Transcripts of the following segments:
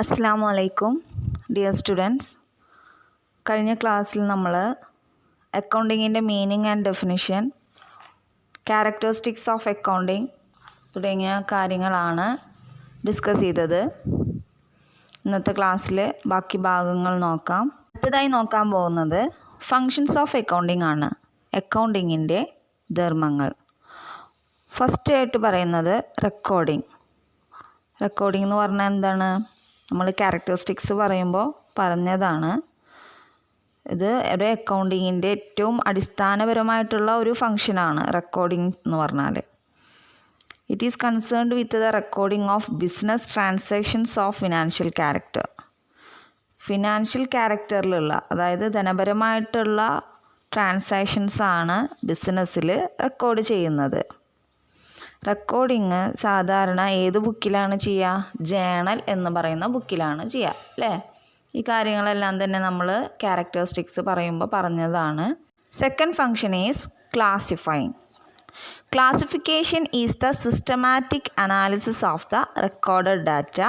അസ്സലാമു അലൈക്കും dear students. കഴിഞ്ഞ ക്ലാസ്സിൽ നമ്മൾ അക്കൗണ്ടിങ്ങിൻ്റെ meaning and definition, characteristics of accounting തുടങ്ങിയ കാര്യങ്ങളാണ് ഡിസ്കസ് ചെയ്തത്. ഇന്നത്തെ ക്ലാസ്സിൽ ബാക്കി ഭാഗങ്ങൾ നോക്കാം. അടുത്തതായി നോക്കാൻ പോകുന്നത് ഫങ്ഷൻസ് ഓഫ് അക്കൗണ്ടിങ് ആണ്, അക്കൗണ്ടിങ്ങിൻ്റെ ധർമ്മങ്ങൾ. ഫസ്റ്റ് ആയിട്ട് പറയുന്നത് റെക്കോർഡിങ്. റെക്കോർഡിംഗ് എന്ന് പറഞ്ഞാൽ എന്താണ്? നമ്മൾ ക്യാരക്ടറിസ്റ്റിക്സ് പറയുമ്പോൾ പറഞ്ഞതാണ്. ഇത് ഒരു അക്കൗണ്ടിങ്ങിൻ്റെ ഏറ്റവും അടിസ്ഥാനപരമായിട്ടുള്ള ഒരു ഫങ്ഷനാണ് റെക്കോർഡിംഗ് എന്ന് പറഞ്ഞാൽ. It is concerned with the recording of business transactions of financial character. Financial ക്യാരക്ടറിലുള്ള, അതായത് ധനപരമായിട്ടുള്ള ട്രാൻസാക്ഷൻസാണ് ബിസിനസ്സിൽ റെക്കോർഡ് ചെയ്യുന്നത്. റെക്കോർഡിങ് സാധാരണ ഏത് ബുക്കിലാണ് ചെയ്യുക? ജേണൽ എന്ന് പറയുന്ന ബുക്കിലാണ് ചെയ്യുക, അല്ലേ? ഈ കാര്യങ്ങളെല്ലാം തന്നെ നമ്മൾ ക്യാരക്ടറിസ്റ്റിക്സ് പറയുമ്പോൾ പറഞ്ഞതാണ്. Second function is classifying. Classification is the systematic analysis of the recorded data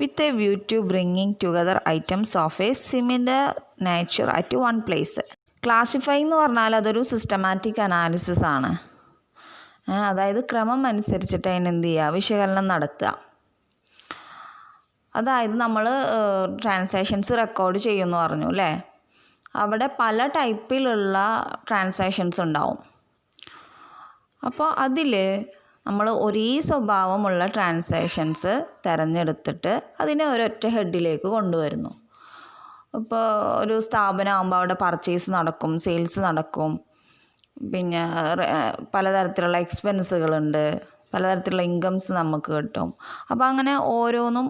with a view to bringing together items of a similar nature at one place. Classify എന്ന് പറഞ്ഞാൽ അതൊരു സിസ്റ്റമാറ്റിക് അനാലിസിസ് ആണ്. അതായത് ക്രമം അനുസരിച്ചിട്ട് അതിന് എന്ത് ചെയ്യുക? വിശകലനം നടത്തുക. അതായത് നമ്മൾ ട്രാൻസാക്ഷൻസ് റെക്കോർഡ് ചെയ്യുമെന്ന് പറഞ്ഞു, അല്ലേ? അവിടെ പല ടൈപ്പിലുള്ള ട്രാൻസാക്ഷൻസ് ഉണ്ടാവും. അപ്പോൾ അതിൽ നമ്മൾ ഒരേ സ്വഭാവമുള്ള ട്രാൻസാക്ഷൻസ് തിരഞ്ഞെടുത്തിട്ട് അതിനെ ഒരൊറ്റ ഹെഡിലേക്ക് കൊണ്ടുവരുന്നു. ഇപ്പോൾ ഒരു സ്ഥാപനമാകുമ്പോൾ അവിടെ പർച്ചേസ് നടക്കും, സെയിൽസ് നടക്കും, പിന്നെ പലതരത്തിലുള്ള എക്സ്പെൻസുകളുണ്ട്, പലതരത്തിലുള്ള ഇൻകംസ് നമുക്ക് കിട്ടും. അപ്പോൾ അങ്ങനെ ഓരോന്നും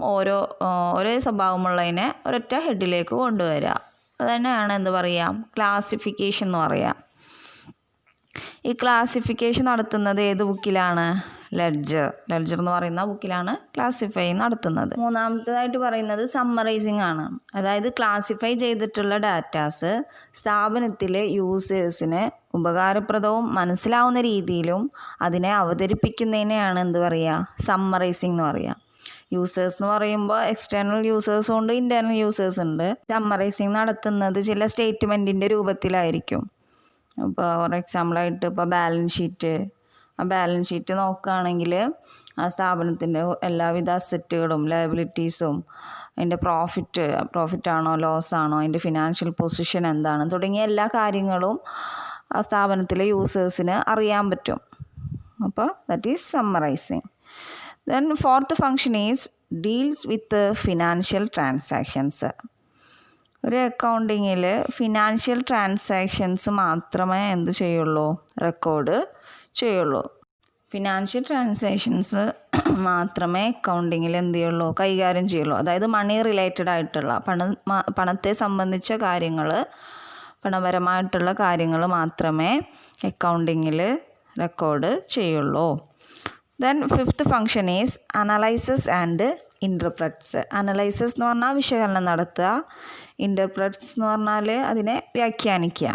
ഒരേ സ്വഭാവമുള്ളതിനെ ഒരൊറ്റ ഹെഡിലേക്ക് കൊണ്ടുവരിക. അത് തന്നെയാണ് എന്ത് പറയുക? ക്ലാസിഫിക്കേഷൻ എന്ന് പറയുക. ഈ ക്ലാസിഫിക്കേഷൻ നടത്തുന്നത് ഏത് ബുക്കിലാണ്? ലെഡ്ജർ എന്ന് പറയുന്ന ബുക്കിലാണ് ക്ലാസിഫൈ നടത്തുന്നത്. മൂന്നാമത്തേതായിട്ട് പറയുന്നത് സമ്മറൈസിങ് ആണ്. അതായത് ക്ലാസിഫൈ ചെയ്തിട്ടുള്ള ഡാറ്റാസ് സ്ഥാപനത്തിലെ യൂസേഴ്സിന് ഉപകാരപ്രദവും മനസ്സിലാവുന്ന രീതിയിലും അതിനെ അവതരിപ്പിക്കുന്നതിനെയാണ് എന്ത് പറയുക? സമ്മറൈസിങ് എന്ന് പറയുക. യൂസേഴ്സ് എന്ന് പറയുമ്പോൾ എക്സ്റ്റേണൽ യൂസേഴ്സും ഉണ്ട്, ഇൻറ്റേർണൽ യൂസേഴ്സ് ഉണ്ട്. സമ്മറൈസിങ് നടത്തുന്നത് ചില സ്റ്റേറ്റ്മെൻറ്റിൻ്റെ രൂപത്തിലായിരിക്കും. ഇപ്പോൾ ഫോർ എക്സാമ്പിളായിട്ട് ഇപ്പോൾ ബാലൻസ് ഷീറ്റ് നോക്കുകയാണെങ്കിൽ ആ സ്ഥാപനത്തിൻ്റെ എല്ലാവിധ അസറ്റുകളും ലയബിലിറ്റീസും, അതിൻ്റെ പ്രോഫിറ്റാണോ ലോസ് ആണോ, അതിൻ്റെ ഫിനാൻഷ്യൽ പൊസിഷൻ എന്താണ് തുടങ്ങിയ എല്ലാ കാര്യങ്ങളും ആ സ്ഥാപനത്തിലെ യൂസേഴ്സിന് അറിയാൻ പറ്റും. അപ്പോൾ that is summarising. Then fourth function is deals with financial transactions. ഒരു അക്കൗണ്ടിങ്ങിൽ ഫിനാൻഷ്യൽ ട്രാൻസാക്ഷൻസ് മാത്രമേ എന്ത് ചെയ്യുള്ളൂ? റെക്കോർഡ് ചെയ്യുള്ളൂ. ഫിനാൻഷ്യൽ ട്രാൻസാക്ഷൻസ് മാത്രമേ അക്കൗണ്ടിങ്ങിൽ എന്ത് ചെയ്യുള്ളൂ? കൈകാര്യം ചെയ്യുള്ളൂ. അതായത് മണി റിലേറ്റഡ് ആയിട്ടുള്ള പണത്തെ സംബന്ധിച്ച കാര്യങ്ങൾ, പണപരമായിട്ടുള്ള കാര്യങ്ങൾ മാത്രമേ അക്കൗണ്ടിങ്ങിൽ റെക്കോർഡ് ചെയ്യുള്ളൂ. Then fifth function is analyses and interprets. Analyses എന്ന് പറഞ്ഞാൽ വിശകലനം നടത്തുക, ഇൻ്റർപ്രറ്റ്സ് എന്ന് പറഞ്ഞാൽ അതിനെ വ്യാഖ്യാനിക്കുക.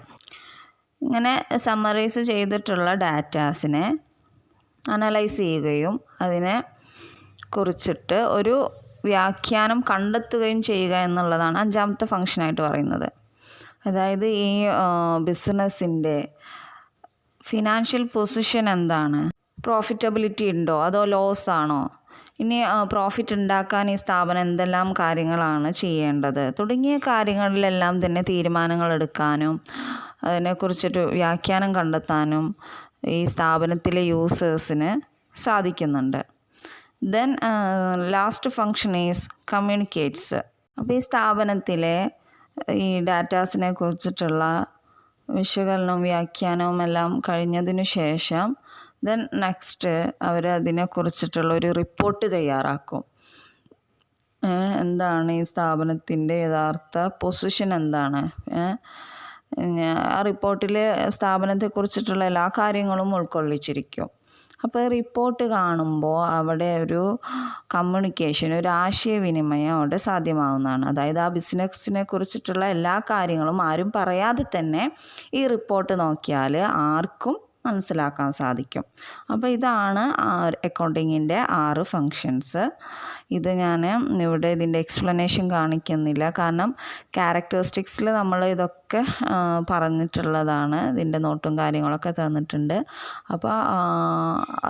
ഇങ്ങനെ സമ്മറൈസ് ചെയ്തിട്ടുള്ള ഡാറ്റാസിനെ അനലൈസ് ചെയ്യുകയും അതിനെ കുറിച്ചിട്ട് ഒരു വ്യാഖ്യാനം കണ്ടെത്തുകയും ചെയ്യുക എന്നുള്ളതാണ് അഞ്ചാമത്തെ ഫങ്ഷനായിട്ട് പറയുന്നത്. അതായത് ഈ ബിസിനസ്സിൻ്റെ ഫിനാൻഷ്യൽ പൊസിഷൻ എന്താണ്? പ്രോഫിറ്റബിലിറ്റി ഉണ്ടോ അതോ ലോസ് ആണോ? ഇനി പ്രോഫിറ്റ് ഉണ്ടാക്കാൻ ഈ സ്ഥാപനം എന്തെല്ലാം കാര്യങ്ങളാണ് ചെയ്യേണ്ടത് തുടങ്ങിയ കാര്യങ്ങളിലെല്ലാം തന്നെ തീരുമാനങ്ങൾ എടുക്കാനും അതിനെക്കുറിച്ചൊരു വ്യാഖ്യാനം കണ്ടെത്താനും ഈ സ്ഥാപനത്തിലെ യൂസേഴ്സിന് സാധിക്കുന്നുണ്ട്. Then last function is communicates. അപ്പോൾ ഈ സ്ഥാപനത്തിലെ ഈ ഡാറ്റാസിനെ കുറിച്ചിട്ടുള്ള വിശകലനവും വ്യാഖ്യാനവും എല്ലാം കഴിഞ്ഞതിനു ശേഷം ദെൻ നെക്സ്റ്റ് അവർ അതിനെക്കുറിച്ചിട്ടുള്ള ഒരു റിപ്പോർട്ട് തയ്യാറാക്കും. എന്താണ് ഈ സ്ഥാപനത്തിൻ്റെ യഥാർത്ഥ പൊസിഷൻ എന്താണ്? ആ റിപ്പോർട്ടിൽ സ്ഥാപനത്തെക്കുറിച്ചിട്ടുള്ള എല്ലാ കാര്യങ്ങളും ഉൾക്കൊള്ളിച്ചിരിക്കും. അപ്പോൾ റിപ്പോർട്ട് കാണുമ്പോൾ അവിടെ ഒരു കമ്മ്യൂണിക്കേഷൻ, ഒരു ആശയവിനിമയം അവിടെ സാധ്യമാവുന്നതാണ്. അതായത് ആ ബിസിനസ്സിനെ കുറിച്ചിട്ടുള്ള എല്ലാ കാര്യങ്ങളും ആരും പറയാതെ തന്നെ ഈ റിപ്പോർട്ട് നോക്കിയാൽ ആർക്കും മനസ്സിലാക്കാൻ സാധിക്കും. അപ്പോൾ ഇതാണ് അക്കൗണ്ടിങ്ങിൻ്റെ 6 ഫങ്ഷൻസ്. ഇത് ഞാൻ ഇവിടെ ഇതിൻ്റെ എക്സ്പ്ലനേഷൻ കാണിക്കുന്നില്ല, കാരണം ക്യാരക്ടറിസ്റ്റിക്സിൽ നമ്മൾ ഇതൊക്കെ പറഞ്ഞിട്ടുള്ളതാണ്. ഇതിൻ്റെ നോട്ടും കാര്യങ്ങളൊക്കെ തന്നിട്ടുണ്ട്. അപ്പോൾ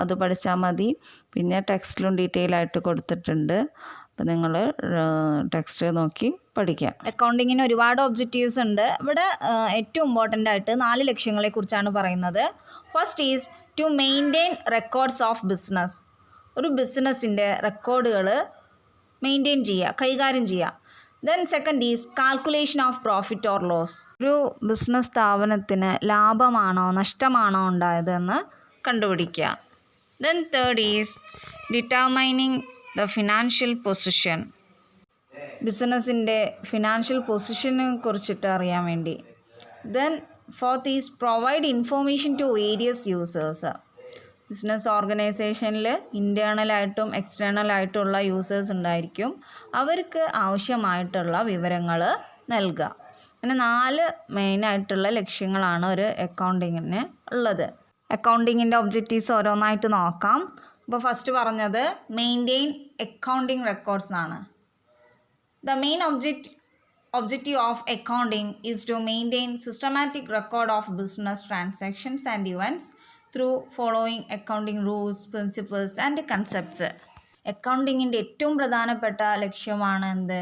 അത് പഠിച്ചാൽ മതി. പിന്നെ ടെക്സ്റ്റിലും ഡീറ്റെയിൽ ആയിട്ട് കൊടുത്തിട്ടുണ്ട്. അപ്പോൾ നിങ്ങൾ ടെക്സ്റ്റ് നോക്കി പഠിക്കുക. അക്കൗണ്ടിങ്ങിന് ഒരുപാട് ഒബ്ജക്റ്റീവ്സ് ഉണ്ട്. ഇവിടെ ഏറ്റവും ഇമ്പോർട്ടൻ്റ് ആയിട്ട് 4 ലക്ഷ്യങ്ങളെക്കുറിച്ചാണ് പറയുന്നത്. First is to maintain records of business. ഒരു ബിസിനസ്സിൻ്റെ റെക്കോർഡുകൾ മെയിൻറ്റെയിൻ ചെയ്യുക, കൈകാര്യം ചെയ്യുക. Then second is calculation of profit or loss. ഒരു ബിസിനസ് സ്ഥാപനത്തിന് ലാഭമാണോ നഷ്ടമാണോ ഉണ്ടായതെന്ന് കണ്ടുപിടിക്കുക. Then third is determining the financial position. ബിസിനസ്സിൻ്റെ ഫിനാൻഷ്യൽ പൊസിഷനെ കുറിച്ചിട്ട് അറിയാൻ വേണ്ടി. Then fourth is provide information to various users. Business ഓർഗനൈസേഷനിൽ ഇൻറ്റേർണലായിട്ടും എക്സ്റ്റേണലായിട്ടുള്ള യൂസേഴ്സ് ഉണ്ടായിരിക്കും. അവർക്ക് ആവശ്യമായിട്ടുള്ള വിവരങ്ങൾ നൽകുക. അങ്ങനെ 4 മെയിനായിട്ടുള്ള ലക്ഷ്യങ്ങളാണ് ഒരു അക്കൗണ്ടിങ്ങിന് ഉള്ളത്. അക്കൗണ്ടിങ്ങിൻ്റെ ഒബ്ജക്റ്റീവ്സ് ഓരോന്നായിട്ട് നോക്കാം. അപ്പോൾ ഫസ്റ്റ് പറഞ്ഞത് മെയിൻറ്റെയിൻ അക്കൗണ്ടിങ് റെക്കോർഡ്സ് എന്നാണ്. The main objective of accounting is to maintain systematic record of business transactions and events through following accounting rules, principles and concepts. അക്കൗണ്ടിങ്ങിൻ്റെ ഏറ്റവും പ്രധാനപ്പെട്ട ലക്ഷ്യമാണ് എന്ത്?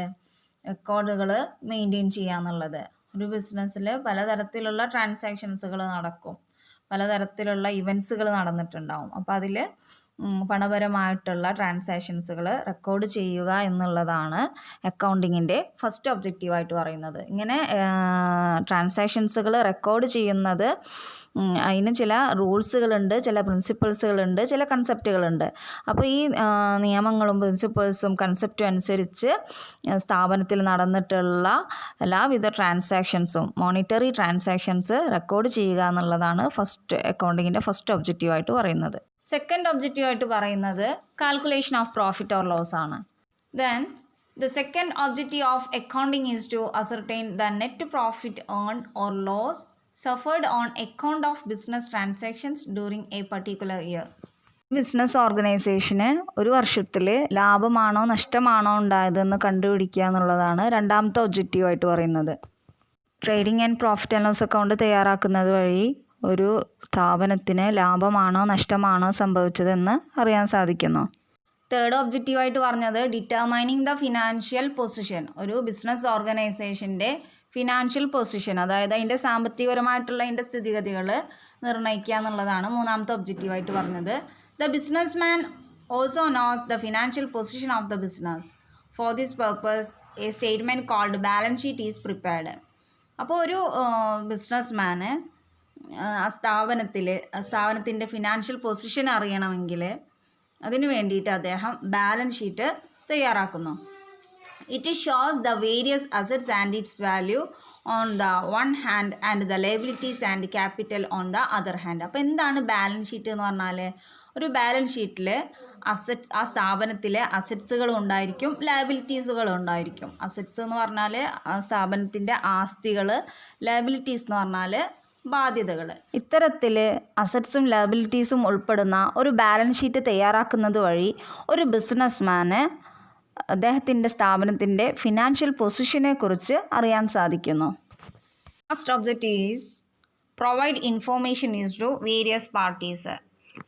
റെക്കോർഡുകൾ മെയിൻറ്റെയിൻ ചെയ്യുക എന്നുള്ളത്. ഒരു ബിസിനസ്സിൽ പലതരത്തിലുള്ള ട്രാൻസാക്ഷൻസുകൾ നടക്കും, പലതരത്തിലുള്ള ഇവൻറ്റ്സുകൾ നടന്നിട്ടുണ്ടാവും. അപ്പോൾ അതിൽ പണപരമായിട്ടുള്ള ട്രാൻസാക്ഷൻസുകൾ റെക്കോർഡ് ചെയ്യുക എന്നുള്ളതാണ് അക്കൗണ്ടിങ്ങിൻ്റെ ഫസ്റ്റ് ഒബ്ജക്റ്റീവായിട്ട് പറയുന്നത്. ഇങ്ങനെ ട്രാൻസാക്ഷൻസുകൾ റെക്കോർഡ് ചെയ്യുന്നത് അതിന് ചില റൂൾസുകളുണ്ട്, ചില പ്രിൻസിപ്പിൾസുകളുണ്ട്, ചില കൺസെപ്റ്റുകളുണ്ട്. അപ്പോൾ ഈ നിയമങ്ങളും പ്രിൻസിപ്പിൾസും കൺസെപ്റ്റും അനുസരിച്ച് സ്ഥാപനത്തിൽ നടന്നിട്ടുള്ള എല്ലാവിധ ട്രാൻസാക്ഷൻസും മോണിറ്ററി ട്രാൻസാക്ഷൻസ് റെക്കോർഡ് ചെയ്യുക എന്നുള്ളതാണ് അക്കൗണ്ടിങ്ങിൻ്റെ ഫസ്റ്റ് ഒബ്ജക്റ്റീവായിട്ട് പറയുന്നത്. സെക്കൻഡ് ഒബ്ജക്റ്റീവായിട്ട് പറയുന്നത് calculation of profit or loss ആണ്. Then the second objective of accounting is to ascertain the net profit earned or loss suffered on account of business transactions during a particular year. Business ഓർഗനൈസേഷന് ഒരു വർഷത്തിൽ ലാഭമാണോ നഷ്ടമാണോ ഉണ്ടായതെന്ന് കണ്ടുപിടിക്കുക എന്നുള്ളതാണ് രണ്ടാമത്തെ ഒബ്ജക്റ്റീവായിട്ട് പറയുന്നത്. Trading and profit and loss account തയ്യാറാക്കുന്നത് വഴി ഒരു സ്ഥാപനത്തിന് ലാഭമാണോ നഷ്ടമാണോ സംഭവിച്ചതെന്ന് അറിയാൻ സാധിക്കുന്നു. തേർഡ് ഒബ്ജക്റ്റീവായിട്ട് പറഞ്ഞത് ഡിറ്റർമൈനിങ് ദ ഫിനാൻഷ്യൽ പൊസിഷൻ. ഒരു ബിസിനസ് ഓർഗനൈസേഷൻ്റെ ഫിനാൻഷ്യൽ പൊസിഷൻ, അതായത് അതിൻ്റെ സാമ്പത്തികപരമായിട്ടുള്ള അതിൻ്റെ സ്ഥിതിഗതികൾ നിർണ്ണയിക്കുക എന്നുള്ളതാണ് മൂന്നാമത്തെ ഒബ്ജക്റ്റീവായിട്ട് പറഞ്ഞത്. The businessman also knows the financial position of the business. For this purpose a statement called balance sheet is prepared. അപ്പോൾ ഒരു ബിസിനസ് മാന് സ്ഥാപനത്തിൻ്റെ ഫിനാൻഷ്യൽ പൊസിഷൻ അറിയണമെങ്കിൽ അതിനു വേണ്ടിയിട്ട് അദ്ദേഹം ബാലൻസ് ഷീറ്റ് തയ്യാറാക്കുന്നു. It shows the various assets and it's value on the one hand and the liabilities and capital on the other hand. അപ്പോൾ എന്താണ് ബാലൻസ് ഷീറ്റ് എന്ന് പറഞ്ഞാൽ? ഒരു ബാലൻസ് ഷീറ്റിൽ ആ സ്ഥാപനത്തിലെ അസറ്റ്സുകളും ഉണ്ടായിരിക്കും, ലയബിലിറ്റീസുകളും ഉണ്ടായിരിക്കും. അസറ്റ്സ് എന്ന് പറഞ്ഞാൽ ആ സ്ഥാപനത്തിൻ്റെ ആസ്തികൾ, ലയബിലിറ്റീസ് എന്ന് പറഞ്ഞാൽ ബാധ്യതകൾ. ഇത്തരത്തിൽ അസറ്റ്സും ലയബിലിറ്റീസും ഉൾപ്പെടുന്ന ഒരു ബാലൻസ് ഷീറ്റ് തയ്യാറാക്കുന്നത് വഴി ഒരു ബിസിനസ്മാന് അദ്ദേഹത്തിൻ്റെ സ്ഥാപനത്തിൻ്റെ ഫിനാൻഷ്യൽ പൊസിഷനെ കുറിച്ച് അറിയാൻ സാധിക്കുന്നു. First objective is provide information is to various parties.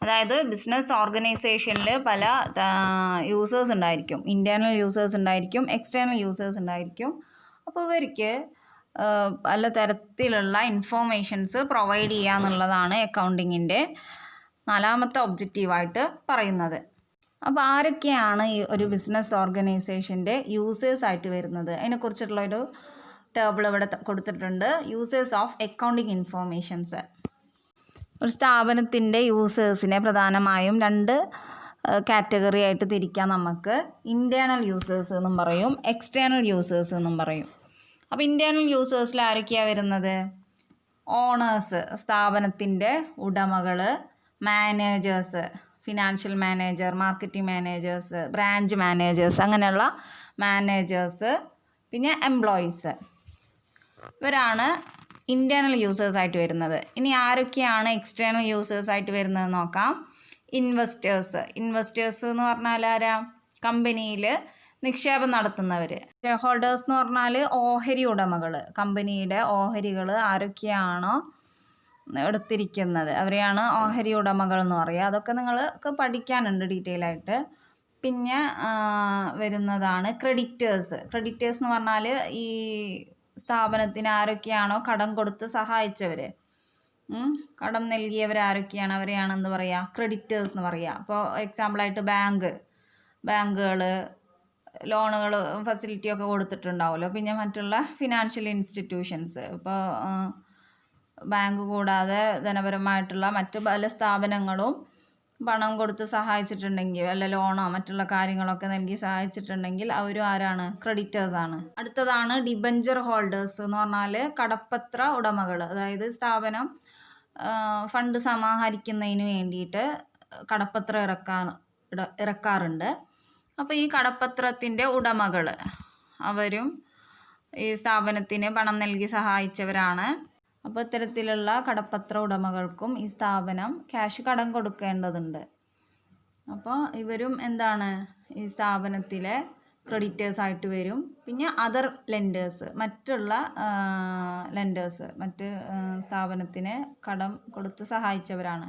അതായത് ബിസിനസ് ഓർഗനൈസേഷനിൽ പല യൂസേഴ്സ് ഉണ്ടായിരിക്കും. ഇൻറ്റേർണൽ യൂസേഴ്സ് ഉണ്ടായിരിക്കും, എക്സ്റ്റേണൽ യൂസേഴ്സ് ഉണ്ടായിരിക്കും. അപ്പോൾ ഇവർക്ക് പല തരത്തിലുള്ള ഇൻഫോർമേഷൻസ് പ്രൊവൈഡ് ചെയ്യുക എന്നുള്ളതാണ് അക്കൗണ്ടിങ്ങിൻ്റെ നാലാമത്തെ ഒബ്ജക്റ്റീവായിട്ട് പറയുന്നത്. അപ്പോൾ ആരൊക്കെയാണ് ഈ ഒരു ബിസിനസ് ഓർഗനൈസേഷൻ്റെ യൂസേഴ്സായിട്ട് വരുന്നത്? അതിനെക്കുറിച്ചിട്ടുള്ളൊരു ടേബിൾ ഇവിടെ കൊടുത്തിട്ടുണ്ട്. Users of accounting informations. ഒരു സ്ഥാപനത്തിൻ്റെ യൂസേഴ്സിനെ പ്രധാനമായും 2 കാറ്റഗറി ആയിട്ട് തിരിക്കാം നമുക്ക്. ഇൻറ്റേർണൽ യൂസേഴ്സ് എന്നും പറയും, എക്സ്റ്റേണൽ യൂസേഴ്സ് എന്നും പറയും. അപ്പോൾ ഇൻറ്റേർണൽ യൂസേഴ്സിൽ ആരൊക്കെയാണ് വരുന്നത്? ഓണേഴ്സ്, സ്ഥാപനത്തിൻ്റെ ഉടമകൾ, managers, financial manager, marketing managers, branch managers, അങ്ങനെയുള്ള മാനേജേഴ്സ്, പിന്നെ എംപ്ലോയീസ്. ഇവരാണ് ഇൻറ്റേർണൽ യൂസേഴ്സായിട്ട് വരുന്നത്. ഇനി ആരൊക്കെയാണ് എക്സ്റ്റേണൽ യൂസേഴ്സായിട്ട് വരുന്നത് നോക്കാം. ഇൻവെസ്റ്റേഴ്സ് എന്ന് പറഞ്ഞാൽ ആരാ? കമ്പനിയിൽ നിക്ഷേപം നടത്തുന്നവർ. ഷെയർ ഹോൾഡേഴ്സ് എന്ന് പറഞ്ഞാൽ ഓഹരി ഉടമകൾ. കമ്പനിയുടെ ഓഹരികൾ ആരൊക്കെയാണോ എടുത്തിരിക്കുന്നത് അവരെയാണ് ഓഹരി ഉടമകൾ എന്ന് പറയുക. അതൊക്കെ നിങ്ങൾക്ക് പഠിക്കാനുണ്ട് ഡീറ്റെയിൽ ആയിട്ട്. പിന്നെ വരുന്നതാണ് ക്രെഡിറ്റേഴ്സ്. ക്രെഡിറ്റേഴ്സ് എന്ന് പറഞ്ഞാൽ ഈ സ്ഥാപനത്തിന് ആരൊക്കെയാണോ കടം കൊടുത്ത് സഹായിച്ചവർ, കടം നൽകിയവർ ആരൊക്കെയാണ് അവരെയാണ് എന്ത് പറയുക? ക്രെഡിറ്റേഴ്സ് എന്ന് പറയുക. അപ്പോൾ എക്സാമ്പിളായിട്ട് ബാങ്കുകൾ ലോണുകൾ ഫെസിലിറ്റിയൊക്കെ കൊടുത്തിട്ടുണ്ടാവുമല്ലോ. പിന്നെ മറ്റുള്ള ഫിനാൻഷ്യൽ ഇൻസ്റ്റിറ്റ്യൂഷൻസ്, ഇപ്പോൾ ബാങ്ക് കൂടാതെ ധനപരമായിട്ടുള്ള മറ്റ് പല സ്ഥാപനങ്ങളും പണം കൊടുത്ത് സഹായിച്ചിട്ടുണ്ടെങ്കിൽ, വല്ല ലോണോ മറ്റുള്ള കാര്യങ്ങളൊക്കെ നൽകി സഹായിച്ചിട്ടുണ്ടെങ്കിൽ അവരും ആരാണ്? ക്രെഡിറ്റേഴ്സാണ്. അടുത്തതാണ് ഡിബഞ്ചർ ഹോൾഡേഴ്സ് എന്ന് പറഞ്ഞാൽ കടപ്പത്ര ഉടമകൾ. അതായത് സ്ഥാപനം ഫണ്ട് സമാഹരിക്കുന്നതിന് വേണ്ടിയിട്ട് കടപ്പത്രം ഇറക്കാറുണ്ട്. അപ്പോൾ ഈ കടപ്പത്രത്തിൻ്റെ ഉടമകൾ അവരും ഈ സ്ഥാപനത്തിന് പണം നൽകി സഹായിച്ചവരാണ്. അപ്പോൾ ഇത്തരത്തിലുള്ള കടപ്പത്ര ഉടമകൾക്കും ഈ സ്ഥാപനം ക്യാഷ് കടം കൊടുക്കേണ്ടതുണ്ട്. അപ്പോൾ ഇവരും എന്താണ്? ഈ സ്ഥാപനത്തിലെ ക്രെഡിറ്റേഴ്സായിട്ട് വരും. പിന്നെ അതർ ലെൻഡേഴ്സ്, മറ്റുള്ള ലെൻഡേഴ്സ്, മറ്റ് സ്ഥാപനത്തിന് കടം കൊടുത്ത് സഹായിച്ചവരാണ്.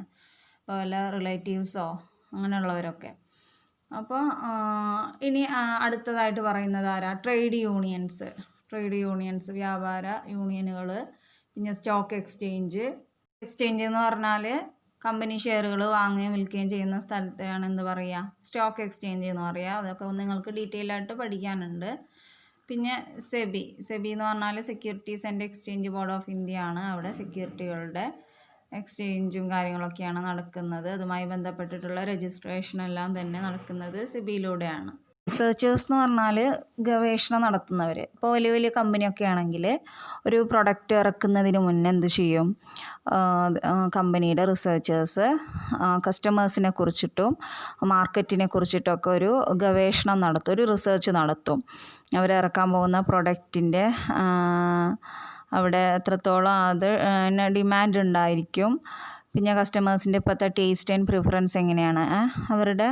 ഇപ്പോൾ വല്ല റിലേറ്റീവ്സോ അങ്ങനെയുള്ളവരൊക്കെ. അപ്പോൾ ഇനി അടുത്തതായിട്ട് പറയുന്നത് ആരാ? ട്രേഡ് യൂണിയൻസ്, വ്യാപാര യൂണിയനുകൾ. പിന്നെ സ്റ്റോക്ക് എക്സ്ചേഞ്ച് എന്ന് പറഞ്ഞാൽ കമ്പനി ഷെയറുകൾ വാങ്ങുകയും വിൽക്കുകയും ചെയ്യുന്ന സ്ഥലത്തെയാണ് എന്ത് പറയുക? സ്റ്റോക്ക് എക്സ്ചേഞ്ച് എന്ന് പറയുക. അതൊക്കെ നിങ്ങൾക്ക് ഡീറ്റെയിൽ ആയിട്ട് പഠിക്കാനുണ്ട്. പിന്നെ സെബി എന്ന് പറഞ്ഞാൽ securities and exchange board of India ആണ്. അവിടെ സെക്യൂരിറ്റികളുടെ എക്സ്ചേഞ്ചും കാര്യങ്ങളൊക്കെയാണ് നടക്കുന്നത്. അതുമായി ബന്ധപ്പെട്ടിട്ടുള്ള രജിസ്ട്രേഷൻ എല്ലാം തന്നെ നടക്കുന്നത് സെബിയിലൂടെയാണ്. റിസർച്ചേഴ്സ് എന്ന് പറഞ്ഞാൽ ഗവേഷണം നടത്തുന്നവർ. ഇപ്പോൾ വലിയ വലിയ കമ്പനിയൊക്കെ ആണെങ്കിൽ ഒരു പ്രൊഡക്റ്റ് ഇറക്കുന്നതിന് മുന്നേ എന്ത് ചെയ്യും? കമ്പനിയുടെ റിസർച്ചേഴ്സ് കസ്റ്റമേഴ്സിനെ കുറിച്ചിട്ടും മാർക്കറ്റിനെ കുറിച്ചിട്ടൊക്കെ ഒരു ഗവേഷണം നടത്തും, ഒരു റിസർച്ച് നടത്തും. അവരിറക്കാൻ പോകുന്ന പ്രൊഡക്റ്റിൻ്റെ അവിടെ എത്രത്തോളം അത് ഡിമാൻഡ് ഉണ്ടായിരിക്കും, പിന്നെ കസ്റ്റമേഴ്സിൻ്റെ ഇപ്പോഴത്തെ ടേസ്റ്റ് ആൻഡ് പ്രിഫറൻസ് എങ്ങനെയാണ്, അവരുടെ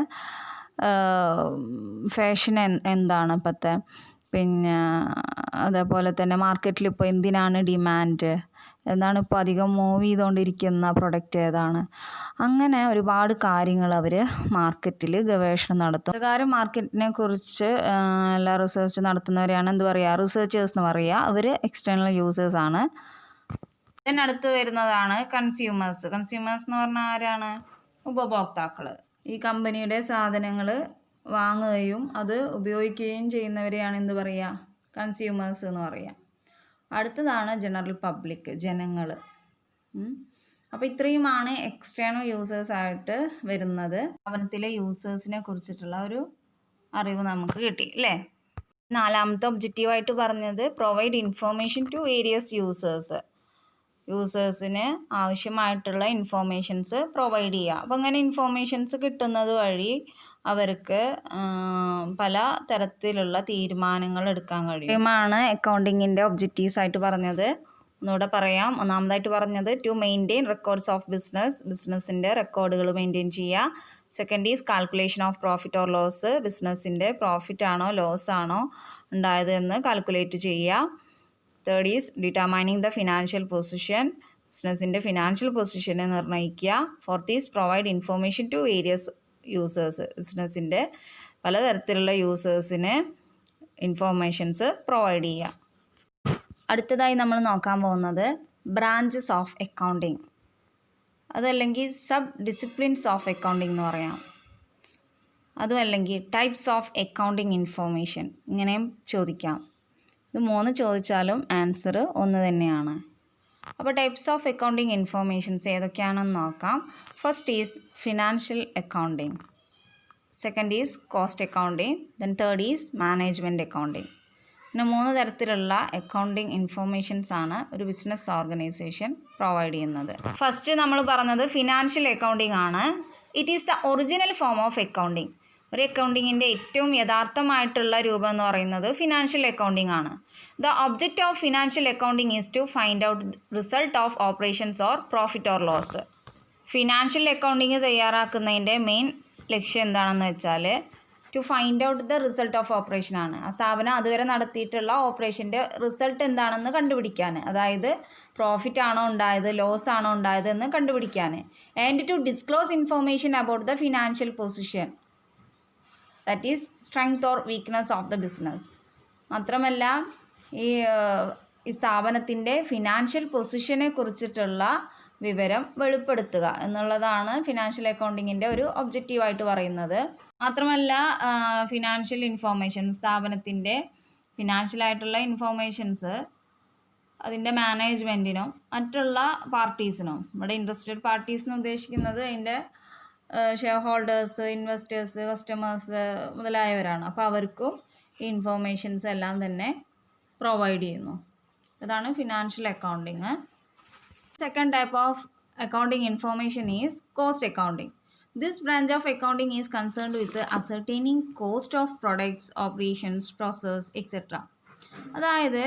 ഫാഷൻ എന്താണ് ഇപ്പോഴത്തെ, പിന്നെ അതേപോലെ തന്നെ മാർക്കറ്റിൽ ഇപ്പോൾ എന്തിനാണ് ഡിമാൻഡ്, എന്താണ് ഇപ്പോൾ അധികം മൂവ് ചെയ്തുകൊണ്ടിരിക്കുന്ന പ്രൊഡക്റ്റ് ഏതാണ്, അങ്ങനെ ഒരുപാട് കാര്യങ്ങൾ അവർ മാർക്കറ്റിൽ ഗവേഷണം നടത്തും. പ്രകാരം മാർക്കറ്റിനെ കുറിച്ച് എല്ലാ റിസർച്ച് നടത്തുന്നവരെയാണ് എന്ത് പറയുക? റിസർച്ചേഴ്സ് എന്ന് പറയുക. അവർ എക്സ്റ്റേണൽ യൂസേഴ്സാണ്. അടുത്ത് വരുന്നതാണ് കൺസ്യൂമേഴ്സ് എന്ന് പറഞ്ഞാൽ ആരാണ്? ഉപഭോക്താക്കൾ. ഈ കമ്പനിയുടെ സാധനങ്ങൾ വാങ്ങുകയും അത് ഉപയോഗിക്കുകയും ചെയ്യുന്നവരെയാണ് എന്ത് പറയുക? കൺസ്യൂമേഴ്സ് എന്ന് പറയുക. അടുത്തതാണ് ജനറൽ പബ്ലിക്, ജനങ്ങൾ. അപ്പോൾ ഇത്രയുമാണ് എക്സ്റ്റേണൽ യൂസേഴ്സായിട്ട് വരുന്നത്. സ്ഥാപനത്തിലെ യൂസേഴ്സിനെ കുറിച്ചിട്ടുള്ള ഒരു അറിവ് നമുക്ക് കിട്ടി അല്ലേ? നാലാമത്തെ ഒബ്ജക്റ്റീവായിട്ട് പറഞ്ഞത് പ്രൊവൈഡ് ഇൻഫോർമേഷൻ ടു വേരിയസ് യൂസേഴ്സിന് ആവശ്യമായിട്ടുള്ള ഇൻഫോർമേഷൻസ് പ്രൊവൈഡ് ചെയ്യുക. അപ്പോൾ അങ്ങനെ ഇൻഫോർമേഷൻസ് കിട്ടുന്നത് വഴി അവർക്ക് പല തരത്തിലുള്ള തീരുമാനങ്ങൾ എടുക്കാൻ കഴിയും. ആണ് അക്കൗണ്ടിങ്ങിൻ്റെ ഒബ്ജക്റ്റീവ്സ് ആയിട്ട് പറഞ്ഞത്. ഒന്നുകൂടെ പറയാം. ഒന്നാമതായിട്ട് പറഞ്ഞത് ടു മെയിൻറ്റെയിൻ റെക്കോർഡ്സ് ഓഫ് ബിസിനസ്സിൻ്റെ റെക്കോർഡുകൾ മെയിൻറ്റെയിൻ ചെയ്യുക. Second is calculation of profit or loss, ബിസിനസ്സിൻ്റെ പ്രോഫിറ്റ് ആണോ ലോസ് ആണോ ഉണ്ടായത് എന്ന് കാൽക്കുലേറ്റ് ചെയ്യുക. Third is determining the financial position, ബിസിനസ്സിൻ്റെ ഫിനാൻഷ്യൽ പൊസിഷനെ നിർണ്ണയിക്കുക. Fourth is provide information to various users, ബിസിനസ്സിൻ്റെ പലതരത്തിലുള്ള യൂസേഴ്സിന് ഇൻഫോർമേഷൻസ് പ്രൊവൈഡ് ചെയ്യുക. അടുത്തതായി നമ്മൾ നോക്കാൻ പോകുന്നത് ബ്രാഞ്ചസ് ഓഫ് അക്കൗണ്ടിങ്, അതല്ലെങ്കിൽ സബ് ഡിസിപ്ലിൻസ് ഓഫ് അക്കൗണ്ടിങ് എന്ന് പറയാം. അതുമല്ലെങ്കിൽ ടൈപ്സ് ഓഫ് അക്കൗണ്ടിങ് ഇൻഫോർമേഷൻ, ഇങ്ങനെയും ചോദിക്കാം. ഇത് 3 ചോദിച്ചാലും ആൻസർ ഒന്ന് തന്നെയാണ്. അപ്പോൾ ടൈപ്സ് ഓഫ് അക്കൗണ്ടിങ് ഇൻഫോർമേഷൻസ് ഏതൊക്കെയാണെന്ന് നോക്കാം. First is financial accounting, second is cost accounting, then third is management accounting. പിന്നെ 3 തരത്തിലുള്ള അക്കൗണ്ടിങ് ഇൻഫോർമേഷൻസ് ആണ് ഒരു ബിസിനസ് ഓർഗനൈസേഷൻ പ്രൊവൈഡ് ചെയ്യുന്നത്. ഫസ്റ്റ് നമ്മൾ പറഞ്ഞത് ഫിനാൻഷ്യൽ അക്കൗണ്ടിങ് ആണ്. It is the original form of accounting. ഒരു അക്കൗണ്ടിങ്ങിൻ്റെ ഏറ്റവും യഥാർത്ഥമായിട്ടുള്ള രൂപം എന്ന് പറയുന്നത് ഫിനാൻഷ്യൽ അക്കൗണ്ടിങ് ആണ്. The object of financial accounting is to find out result of operations or profit or loss. Financial accounting തയ്യാറാക്കുന്നതിൻ്റെ main ലക്ഷ്യം എന്താണെന്ന് വെച്ചാൽ to find out the result of operation ആണ്. ആ സ്ഥാപനം അതുവരെ നടത്തിയിട്ടുള്ള ഓപ്പറേഷൻ്റെ റിസൾട്ട് എന്താണെന്ന് കണ്ടുപിടിക്കാൻ, അതായത് പ്രോഫിറ്റ് ആണോ ഉണ്ടായത്, ലോസ് ആണോ ഉണ്ടായത് എന്ന് കണ്ടുപിടിക്കാൻ. And to disclose information about the financial position, that is strength or weakness of the business. മാത്രമല്ല ഈ സ്ഥാപനത്തിൻ്റെ ഫിനാൻഷ്യൽ പൊസിഷനെ കുറിച്ചിട്ടുള്ള വിവരം വെളിപ്പെടുത്തുക എന്നുള്ളതാണ് ഫിനാൻഷ്യൽ അക്കൗണ്ടിങ്ങിൻ്റെ ഒരു ഒബ്ജക്റ്റീവായിട്ട് പറയുന്നത്. മാത്രമല്ല ഫിനാൻഷ്യൽ ഇൻഫോർമേഷൻ, സ്ഥാപനത്തിൻ്റെ ഫിനാൻഷ്യലായിട്ടുള്ള ഇൻഫോർമേഷൻസ് അതിൻ്റെ മാനേജ്മെൻറ്റിനും മറ്റുള്ള പാർട്ടീസിനും, ഇവിടെ ഇൻട്രസ്റ്റഡ് പാർട്ടീസ് എന്ന് ഉദ്ദേശിക്കുന്നത് അതിൻ്റെ ഷെയർ ഹോൾഡേഴ്സ്, ഇൻവെസ്റ്റേഴ്സ്, കസ്റ്റമേഴ്സ് മുതലായവരാണ്. അപ്പോൾ അവർക്കും ഈ ഇൻഫോർമേഷൻസ് എല്ലാം തന്നെ പ്രൊവൈഡ് ചെയ്യുന്നു. ഇതാണ് financial accounting. Second type of accounting information is cost accounting. This branch of accounting is concerned with ascertaining cost of products, operations, process, etc. അതായത്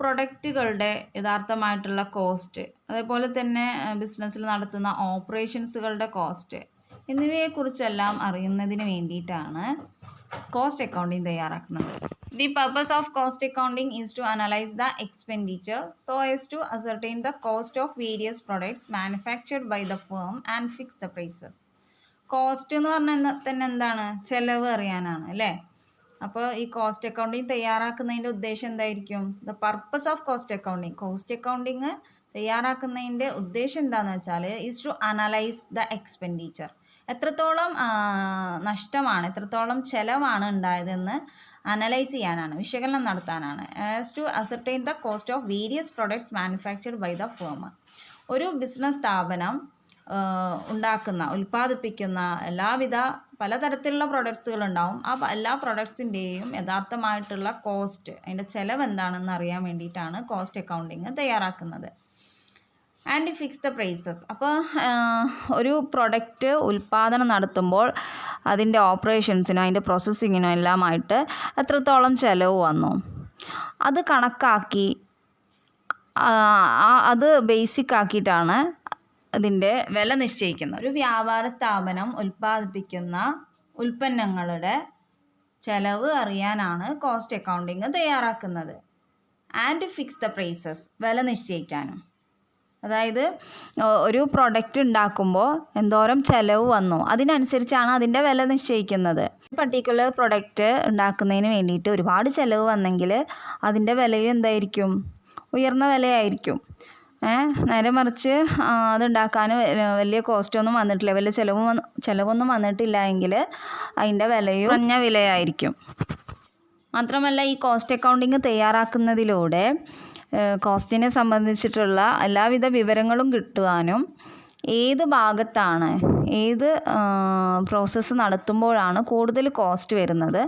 പ്രൊഡക്റ്റുകളുടെ യഥാർത്ഥമായിട്ടുള്ള കോസ്റ്റ്, അതേപോലെ തന്നെ ബിസിനസ്സിൽ നടത്തുന്ന ഓപ്പറേഷൻസുകളുടെ കോസ്റ്റ് എന്നിവയെക്കുറിച്ചെല്ലാം അറിയുന്നതിന് വേണ്ടിയിട്ടാണ് കോസ്റ്റ് അക്കൗണ്ടിങ് തയ്യാറാക്കുന്നത്. The purpose of cost accounting is to analyze the expenditure so as to ascertain the cost of various products manufactured by the firm and fix the prices. Cost എന്ന് പറഞ്ഞാൽ തന്നെ എന്താണ്? ചെലവ് അറിയാനാണ് അല്ലേ? അപ്പോൾ ഈ കോസ്റ്റ് അക്കൗണ്ടിങ് തയ്യാറാക്കുന്നതിൻ്റെ ഉദ്ദേശം എന്തായിരിക്കും? The purpose of cost accounting തയ്യാറാക്കുന്നതിൻ്റെ ഉദ്ദേശം എന്താണെന്ന് വെച്ചാൽ is to analyse the expenditure. എത്രത്തോളം നഷ്ടമാണ്, എത്രത്തോളം ചെലവാണ് ഉണ്ടായതെന്ന് അനലൈസ് ചെയ്യാനാണ്, വിശകലനം നടത്താനാണ്. As to ascertain the cost of various products manufactured by the firm. ഒരു ബിസിനസ് സ്ഥാപനം ഉൽപ്പാദിപ്പിക്കുന്ന എല്ലാവിധ പലതരത്തിലുള്ള പ്രൊഡക്ട്സുകളുണ്ടാവും. ആ എല്ലാ പ്രൊഡക്ട്സിൻ്റെയും യഥാർത്ഥമായിട്ടുള്ള കോസ്റ്റ്, അതിൻ്റെ ചെലവ് എന്താണെന്ന് അറിയാൻ വേണ്ടിയിട്ടാണ് കോസ്റ്റ് അക്കൗണ്ടിങ് തയ്യാറാക്കുന്നത്. And fix the prices. അപ്പോൾ ഒരു പ്രൊഡക്റ്റ് ഉൽപ്പാദനം നടത്തുമ്പോൾ അതിൻ്റെ ഓപ്പറേഷൻസിനും അതിൻ്റെ പ്രോസസ്സിങ്ങിനും എല്ലാമായിട്ട് എത്രത്തോളം ചിലവ് വന്നു അത് കണക്കാക്കി അത് ബേസിക് ആക്കിയിട്ടാണ് അതിൻ്റെ വില നിശ്ചയിക്കുന്നത്. ഒരു വ്യാപാര സ്ഥാപനം ഉൽപ്പാദിപ്പിക്കുന്ന ഉൽപ്പന്നങ്ങളുടെ ചിലവ് അറിയാനാണ് കോസ്റ്റ് അക്കൗണ്ടിങ് തയ്യാറാക്കുന്നത്. ആൻഡ് ഫിക്സ് ദ പ്രൈസസ്, വില നിശ്ചയിക്കാനും. അതായത് ഒരു പ്രൊഡക്റ്റ് ഉണ്ടാക്കുമ്പോൾ എന്തോരം ചിലവ് വന്നു അതിനനുസരിച്ചാണ് അതിൻ്റെ വില നിശ്ചയിക്കുന്നത്. പർട്ടിക്കുലർ പ്രൊഡക്റ്റ് ഉണ്ടാക്കുന്നതിന് വേണ്ടിയിട്ട് ഒരുപാട് ചിലവ് വന്നെങ്കിൽ അതിൻ്റെ വിലയും എന്തായിരിക്കും? ഉയർന്ന വിലയായിരിക്കും. നേരെ മറിച്ച് അതുണ്ടാക്കാൻ വലിയ കോസ്റ്റൊന്നും വന്നിട്ടില്ല, വലിയ ചിലവൊന്നും വന്നിട്ടില്ല എങ്കിൽ അതിൻ്റെ വിലയും കുറഞ്ഞ വിലയായിരിക്കും. മാത്രമല്ല ഈ കോസ്റ്റ് അക്കൗണ്ടിങ് തയ്യാറാക്കുന്നതിലൂടെ കോസ്റ്റിനെ സംബന്ധിച്ചിട്ടുള്ള എല്ലാവിധ വിവരങ്ങളും കിട്ടുവാനും ഏത് ഭാഗത്താണ്, ഏത് പ്രോസസ്സ് നടത്തുമ്പോഴാണ് കൂടുതൽ കോസ്റ്റ് വരുന്നത്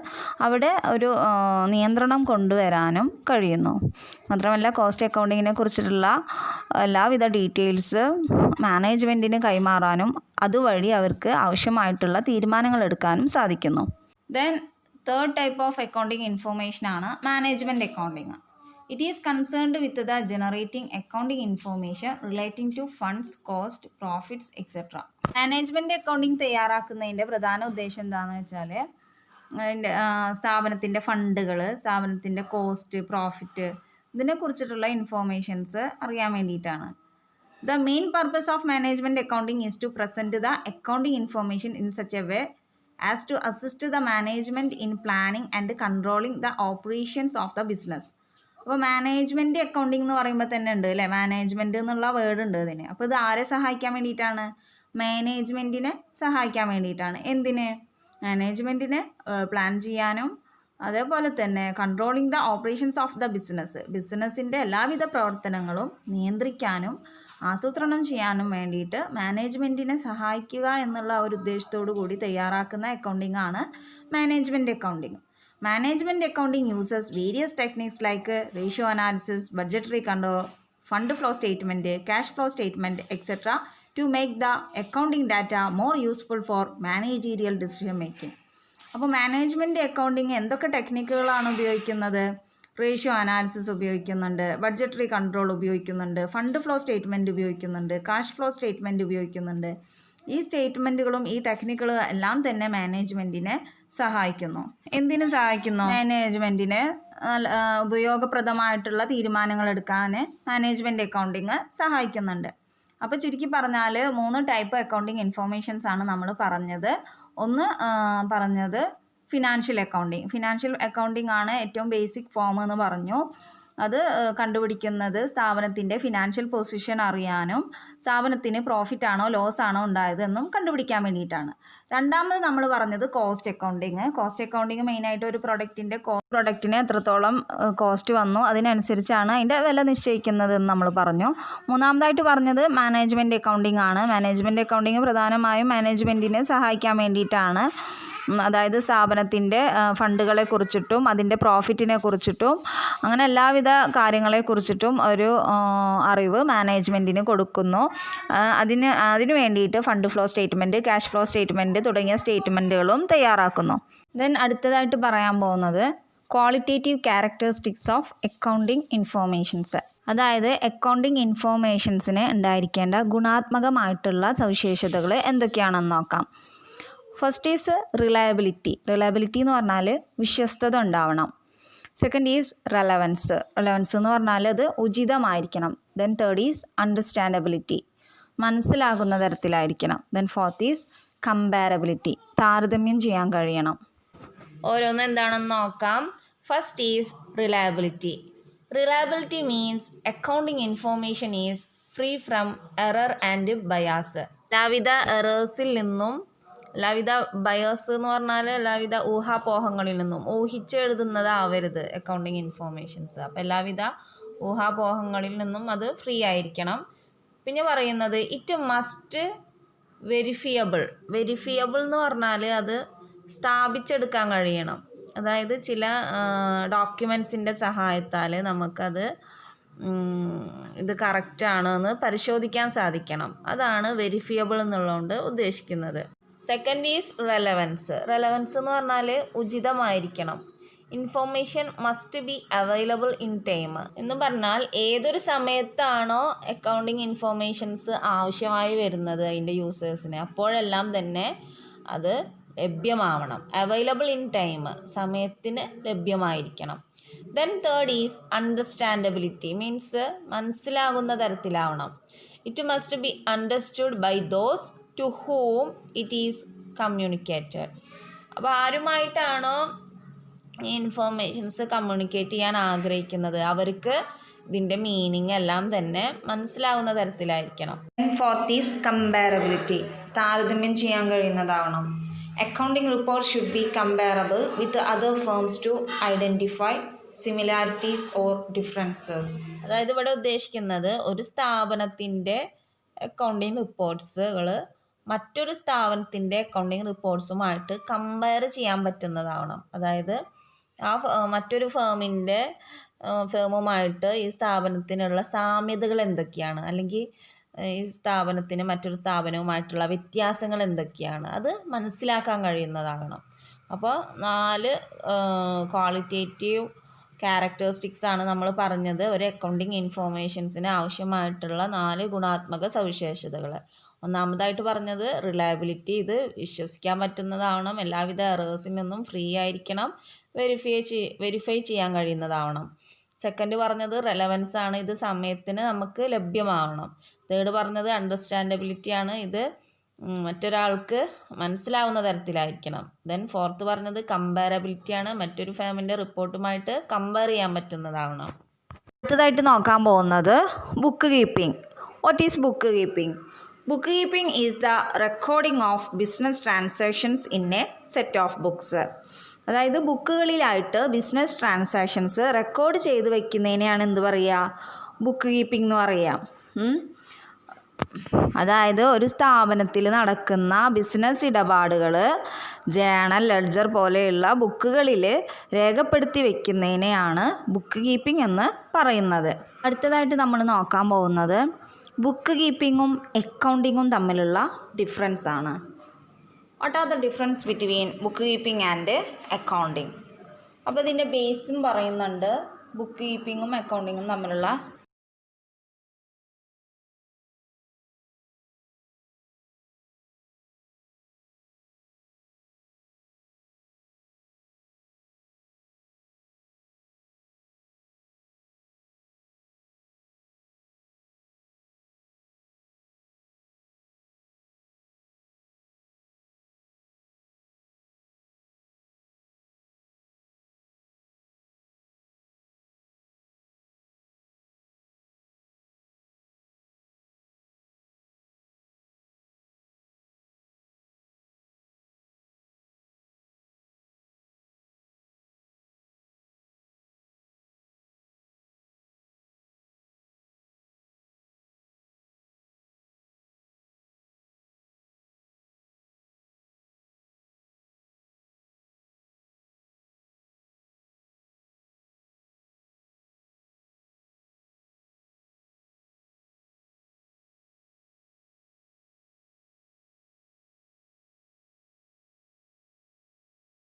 അവിടെ ഒരു നിയന്ത്രണം കൊണ്ടുവരാനും കഴിയുന്നു. മാത്രമല്ല കോസ്റ്റ് അക്കൗണ്ടിങ്ങിനെ കുറിച്ചിട്ടുള്ള എല്ലാവിധ ഡീറ്റെയിൽസ് മാനേജ്മെൻറ്റിന് കൈമാറാനും അതുവഴി അവർക്ക് ആവശ്യമായിട്ടുള്ള തീരുമാനങ്ങൾ എടുക്കാനും സാധിക്കുന്നു. Then third type of accounting information ആണ് management accounting. It is concerned with the generating accounting information relating to funds, cost, profits, etc. Management accounting തയ്യാറാക്കുന്നതിൻ്റെ പ്രധാന ഉദ്ദേശം എന്താണെന്ന് വെച്ചാൽ സ്ഥാപനത്തിൻ്റെ ഫണ്ടുകൾ, സ്ഥാപനത്തിൻ്റെ കോസ്റ്റ്, പ്രോഫിറ്റ് ഇതിനെക്കുറിച്ചിട്ടുള്ള ഇൻഫോർമേഷൻസ് അറിയാൻ വേണ്ടിയിട്ടാണ്. The main purpose of management accounting is to present the accounting information in such a way as to assist the management in planning and controlling the operations of the business. അപ്പോൾ management accounting എന്ന് പറയുമ്പോൾ തന്നെ ഉണ്ട് അല്ലേ, management എന്നുള്ള word ഉണ്ട് ഇതിന്. അപ്പോൾ ഇത് ആരെ സഹായിക്കാൻ വേണ്ടിയിട്ടാണ്? മാനേജ്മെൻറ്റിനെ സഹായിക്കാൻ വേണ്ടിയിട്ടാണ്. എന്തിന്? മാനേജ്മെൻറ്റിനെ പ്ലാൻ ചെയ്യാനും അതേപോലെ തന്നെ controlling the operations of the ബിസിനസ്സിൻ്റെ എല്ലാവിധ പ്രവർത്തനങ്ങളും നിയന്ത്രിക്കാനും ആസൂത്രണം ചെയ്യാനും വേണ്ടിയിട്ട് മാനേജ്മെൻറ്റിനെ സഹായിക്കുക എന്നുള്ള ഒരു ഉദ്ദേശത്തോടു കൂടി തയ്യാറാക്കുന്ന അക്കൗണ്ടിങ് ആണ് management accounting. Management accounting uses various techniques like ratio analysis, budgetary control, fund flow statement, cash flow statement, etc. to make the accounting data more useful for managerial decision making. അപ്പോൾ management accounting എന്തൊക്കെ ടെക്നിക്കുകളാണ് ഉപയോഗിക്കുന്നത്? Ratio analysis ഉപയോഗിക്കുന്നുണ്ട്, budgetary control ഉപയോഗിക്കുന്നുണ്ട്, fund flow statement ഉപയോഗിക്കുന്നുണ്ട്, cash flow statement ഉപയോഗിക്കുന്നുണ്ട്. ഈ സ്റ്റേറ്റ്മെൻറ്റുകളും ഈ ടെക്നിക്കുകളും എല്ലാം തന്നെ മാനേജ്മെൻറ്റിനെ സഹായിക്കുന്നു. എന്തിനു സഹായിക്കുന്നു? മാനേജ്മെൻറ്റിന് ഉപയോഗപ്രദമായിട്ടുള്ള തീരുമാനങ്ങൾ എടുക്കാൻ മാനേജ്മെൻറ്റ് അക്കൗണ്ടിങ് സഹായിക്കുന്നുണ്ട്. അപ്പോൾ ചുരുക്കി പറഞ്ഞാൽ 3 ടൈപ്പ് അക്കൗണ്ടിങ് ഇൻഫോർമേഷൻസ് ആണ് നമ്മൾ പറഞ്ഞത്. ഒന്ന് പറഞ്ഞത് ഫിനാൻഷ്യൽ അക്കൗണ്ടിങ് ആണ് ഏറ്റവും ബേസിക് ഫോം എന്ന് പറഞ്ഞു. അത് കണ്ടുപിടിക്കുന്നത് സ്ഥാപനത്തിൻ്റെ ഫിനാൻഷ്യൽ പൊസിഷൻ അറിയാനും സ്ഥാപനത്തിന് പ്രോഫിറ്റ് ആണോ ലോസ് ആണോ ഉണ്ടായതെന്നും കണ്ടുപിടിക്കാൻ വേണ്ടിയിട്ടാണ്. രണ്ടാമത് നമ്മൾ പറഞ്ഞത് കോസ്റ്റ് അക്കൗണ്ടിങ് മെയിനായിട്ട് ഒരു പ്രൊഡക്റ്റിന് എത്രത്തോളം കോസ്റ്റ് വന്നു അതിനനുസരിച്ചാണ് അതിൻ്റെ വില നിശ്ചയിക്കുന്നതെന്ന് നമ്മൾ പറഞ്ഞു. മൂന്നാമതായിട്ട് പറഞ്ഞത് മാനേജ്മെൻറ്റ് അക്കൗണ്ടിങ് ആണ്. മാനേജ്മെൻറ്റ് അക്കൗണ്ടിങ് പ്രധാനമായും മാനേജ്മെൻറ്റിനെ സഹായിക്കാൻ വേണ്ടിയിട്ടാണ്. അതായത് സ്ഥാപനത്തിൻ്റെ ഫണ്ടുകളെ കുറിച്ചിട്ടും അതിൻ്റെ പ്രോഫിറ്റിനെ കുറിച്ചിട്ടും അങ്ങനെ എല്ലാവിധ കാര്യങ്ങളെക്കുറിച്ചിട്ടും ഒരു അറിവ് മാനേജ്മെൻറ്റിന് കൊടുക്കുന്നു. അതിന് വേണ്ടിയിട്ട് fund flow statement, cash flow statement തുടങ്ങിയ സ്റ്റേറ്റ്മെൻറ്റുകളും തയ്യാറാക്കുന്നു. ദെൻ അടുത്തതായിട്ട് പറയാൻ പോകുന്നത് qualitative characteristics of accounting informations. അതായത് അക്കൗണ്ടിങ് ഇൻഫോർമേഷൻസിന് ഉണ്ടായിരിക്കേണ്ട ഗുണാത്മകമായിട്ടുള്ള സവിശേഷതകൾ എന്തൊക്കെയാണെന്ന് നോക്കാം. ഫസ്റ്റ് ഈസ് റിലയബിലിറ്റി എന്ന് പറഞ്ഞാൽ വിശ്വസ്തത ഉണ്ടാവണം. സെക്കൻഡ് ഈസ് റെലവൻസ് എന്ന് പറഞ്ഞാൽ അത് ഉചിതമായിരിക്കണം. ദെൻ തേർഡ് ഈസ് അണ്ടർസ്റ്റാൻഡബിലിറ്റി, മനസ്സിലാകുന്ന തരത്തിലായിരിക്കണം. ദെൻ ഫോർത്ത് ഈസ് കമ്പാരബിലിറ്റി, താരതമ്യം ചെയ്യാൻ കഴിയണം. ഓരോന്ന് എന്താണെന്ന് നോക്കാം. First is reliability means accounting information is free from error and bias. എല്ലാവിധ എറേഴ്സിൽ നിന്നും എല്ലാവിധ ബയസ് എന്ന് പറഞ്ഞാൽ എല്ലാവിധ ഊഹാപോഹങ്ങളിൽ നിന്നും ഊഹിച്ചെഴുതുന്നതാവരുത് അക്കൗണ്ടിങ് ഇൻഫോർമേഷൻസ്. അപ്പോൾ എല്ലാവിധ ഊഹാപോഹങ്ങളിൽ നിന്നും അത് ഫ്രീ ആയിരിക്കണം. പിന്നെ പറയുന്നത് ഇറ്റ് മസ്റ്റ് വെരിഫിയബിൾ എന്ന് പറഞ്ഞാൽ അത് സ്ഥാപിച്ചെടുക്കാൻ കഴിയണം. അതായത് ചില ഡോക്യുമെൻസിൻ്റെ സഹായത്താൽ നമുക്കത് ഇത് കറക്റ്റാണ് എന്ന് പരിശോധിക്കാൻ സാധിക്കണം. അതാണ് വെരിഫിയബിൾ എന്നുള്ളതുകൊണ്ട് ഉദ്ദേശിക്കുന്നത്. സെക്കൻഡ് ഈസ് റെലവൻസ് എന്ന് പറഞ്ഞാൽ ഉചിതമായിരിക്കണം. Information must be available in time എന്ന് പറഞ്ഞാൽ ഏതൊരു സമയത്താണോ അക്കൗണ്ടിങ് ഇൻഫോർമേഷൻസ് ആവശ്യമായി വരുന്നത് അതിൻ്റെ യൂസേഴ്സിന് അപ്പോഴെല്ലാം തന്നെ അത് ലഭ്യമാവണം. അവൈലബിൾ ഇൻ ടൈം, സമയത്തിന് ലഭ്യമായിരിക്കണം. Then third is understandability means മനസ്സിലാകുന്ന തരത്തിലാവണം. It must be understood by those to whom it is communicated. അപ്പോൾ ആരുമായിട്ടാണോ ഈ ഇൻഫോർമേഷൻസ് കമ്മ്യൂണിക്കേറ്റ് ചെയ്യാൻ ആഗ്രഹിക്കുന്നത് അവർക്ക് ഇതിൻ്റെ മീനിങ് എല്ലാം തന്നെ മനസ്സിലാവുന്ന തരത്തിലായിരിക്കണം. ഫോർത്ത് ഈസ് കമ്പാരബിലിറ്റി, താരതമ്യം ചെയ്യാൻ കഴിയുന്നതാവണം. Accounting report should be comparable with other firms to identify similarities or differences. അതായത് ഇവിടെ ഉദ്ദേശിക്കുന്നത് ഒരു സ്ഥാപനത്തിൻ്റെ അക്കൗണ്ടിങ് റിപ്പോർട്ട്സുകൾ മറ്റൊരു സ്ഥാപനത്തിൻ്റെ അക്കൗണ്ടിങ് റിപ്പോർട്ട്സുമായിട്ട് കമ്പയർ ചെയ്യാൻ പറ്റുന്നതാവണം. അതായത് മറ്റൊരു ഫേമുമായിട്ട് ഈ സ്ഥാപനത്തിനുള്ള സാമ്യതകൾ എന്തൊക്കെയാണ്, അല്ലെങ്കിൽ ഈ സ്ഥാപനത്തിന് മറ്റൊരു സ്ഥാപനവുമായിട്ടുള്ള വ്യത്യാസങ്ങൾ എന്തൊക്കെയാണ്, അത് മനസ്സിലാക്കാൻ കഴിയുന്നതാകണം. അപ്പോൾ 4 ക്വാളിറ്റേറ്റീവ് ക്യാരക്ടറിസ്റ്റിക്സ് ആണ് നമ്മൾ പറഞ്ഞത്. ഒരു അക്കൗണ്ടിങ് ഇൻഫോർമേഷൻസിന് ആവശ്യമായിട്ടുള്ള 4 ഗുണാത്മക സവിശേഷതകൾ. ഒന്നാമതായിട്ട് പറഞ്ഞത് റിലയബിലിറ്റി, ഇത് വിശ്വസിക്കാൻ പറ്റുന്നതാവണം. എല്ലാവിധ എറേഴ്സിൽ നിന്നും ഫ്രീ ആയിരിക്കണം. വെരിഫൈ ചെയ്യാൻ കഴിയുന്നതാവണം. സെക്കൻഡ് പറഞ്ഞത് റെലവൻസ് ആണ്, ഇത് സമയത്തിന് നമുക്ക് ലഭ്യമാവണം. തേർഡ് പറഞ്ഞത് അണ്ടർസ്റ്റാൻഡബിലിറ്റി ആണ്, ഇത് മറ്റൊരാൾക്ക് മനസ്സിലാവുന്ന തരത്തിലായിരിക്കണം. ദെൻ ഫോർത്ത് പറഞ്ഞത് കമ്പാരബിലിറ്റി ആണ്, മറ്റൊരു ഫേമിൻ്റെ റിപ്പോർട്ടുമായിട്ട് കമ്പയർ ചെയ്യാൻ പറ്റുന്നതാവണം. അടുത്തതായിട്ട് നോക്കാൻ പോകുന്നത് book keeping. What is book keeping? Book keeping is the recording of business transactions in A set of books. അതായത് ബുക്കുകളിലായിട്ട് ബിസിനസ് ട്രാൻസാക്ഷൻസ് റെക്കോർഡ് ചെയ്ത് വയ്ക്കുന്നതിനെയാണ് എന്ത് പറയുക? ബുക്ക് കീപ്പിംഗ് എന്ന് പറയാം. അതായത് ഒരു സ്ഥാപനത്തിൽ നടക്കുന്ന ബിസിനസ് ഇടപാടുകൾ ജേണൽ, ലെഡ്ജർ പോലെയുള്ള ബുക്കുകളിൽ രേഖപ്പെടുത്തി വയ്ക്കുന്നതിനെയാണ് ബുക്ക് കീപ്പിംഗ് എന്ന് പറയുന്നത്. അടുത്തതായിട്ട് നമ്മൾ നോക്കാൻ പോകുന്നത് ബുക്ക് കീപ്പിങ്ങും അക്കൗണ്ടിങ്ങും തമ്മിലുള്ള ഡിഫറൻസ് ആണ്. What are the difference between book keeping and accounting? അപ്പോൾ ഇതിൻ്റെ ബേസും പറയുന്നുണ്ട്, ബുക്ക് കീപ്പിങ്ങും അക്കൗണ്ടിങ്ങും തമ്മിലുള്ള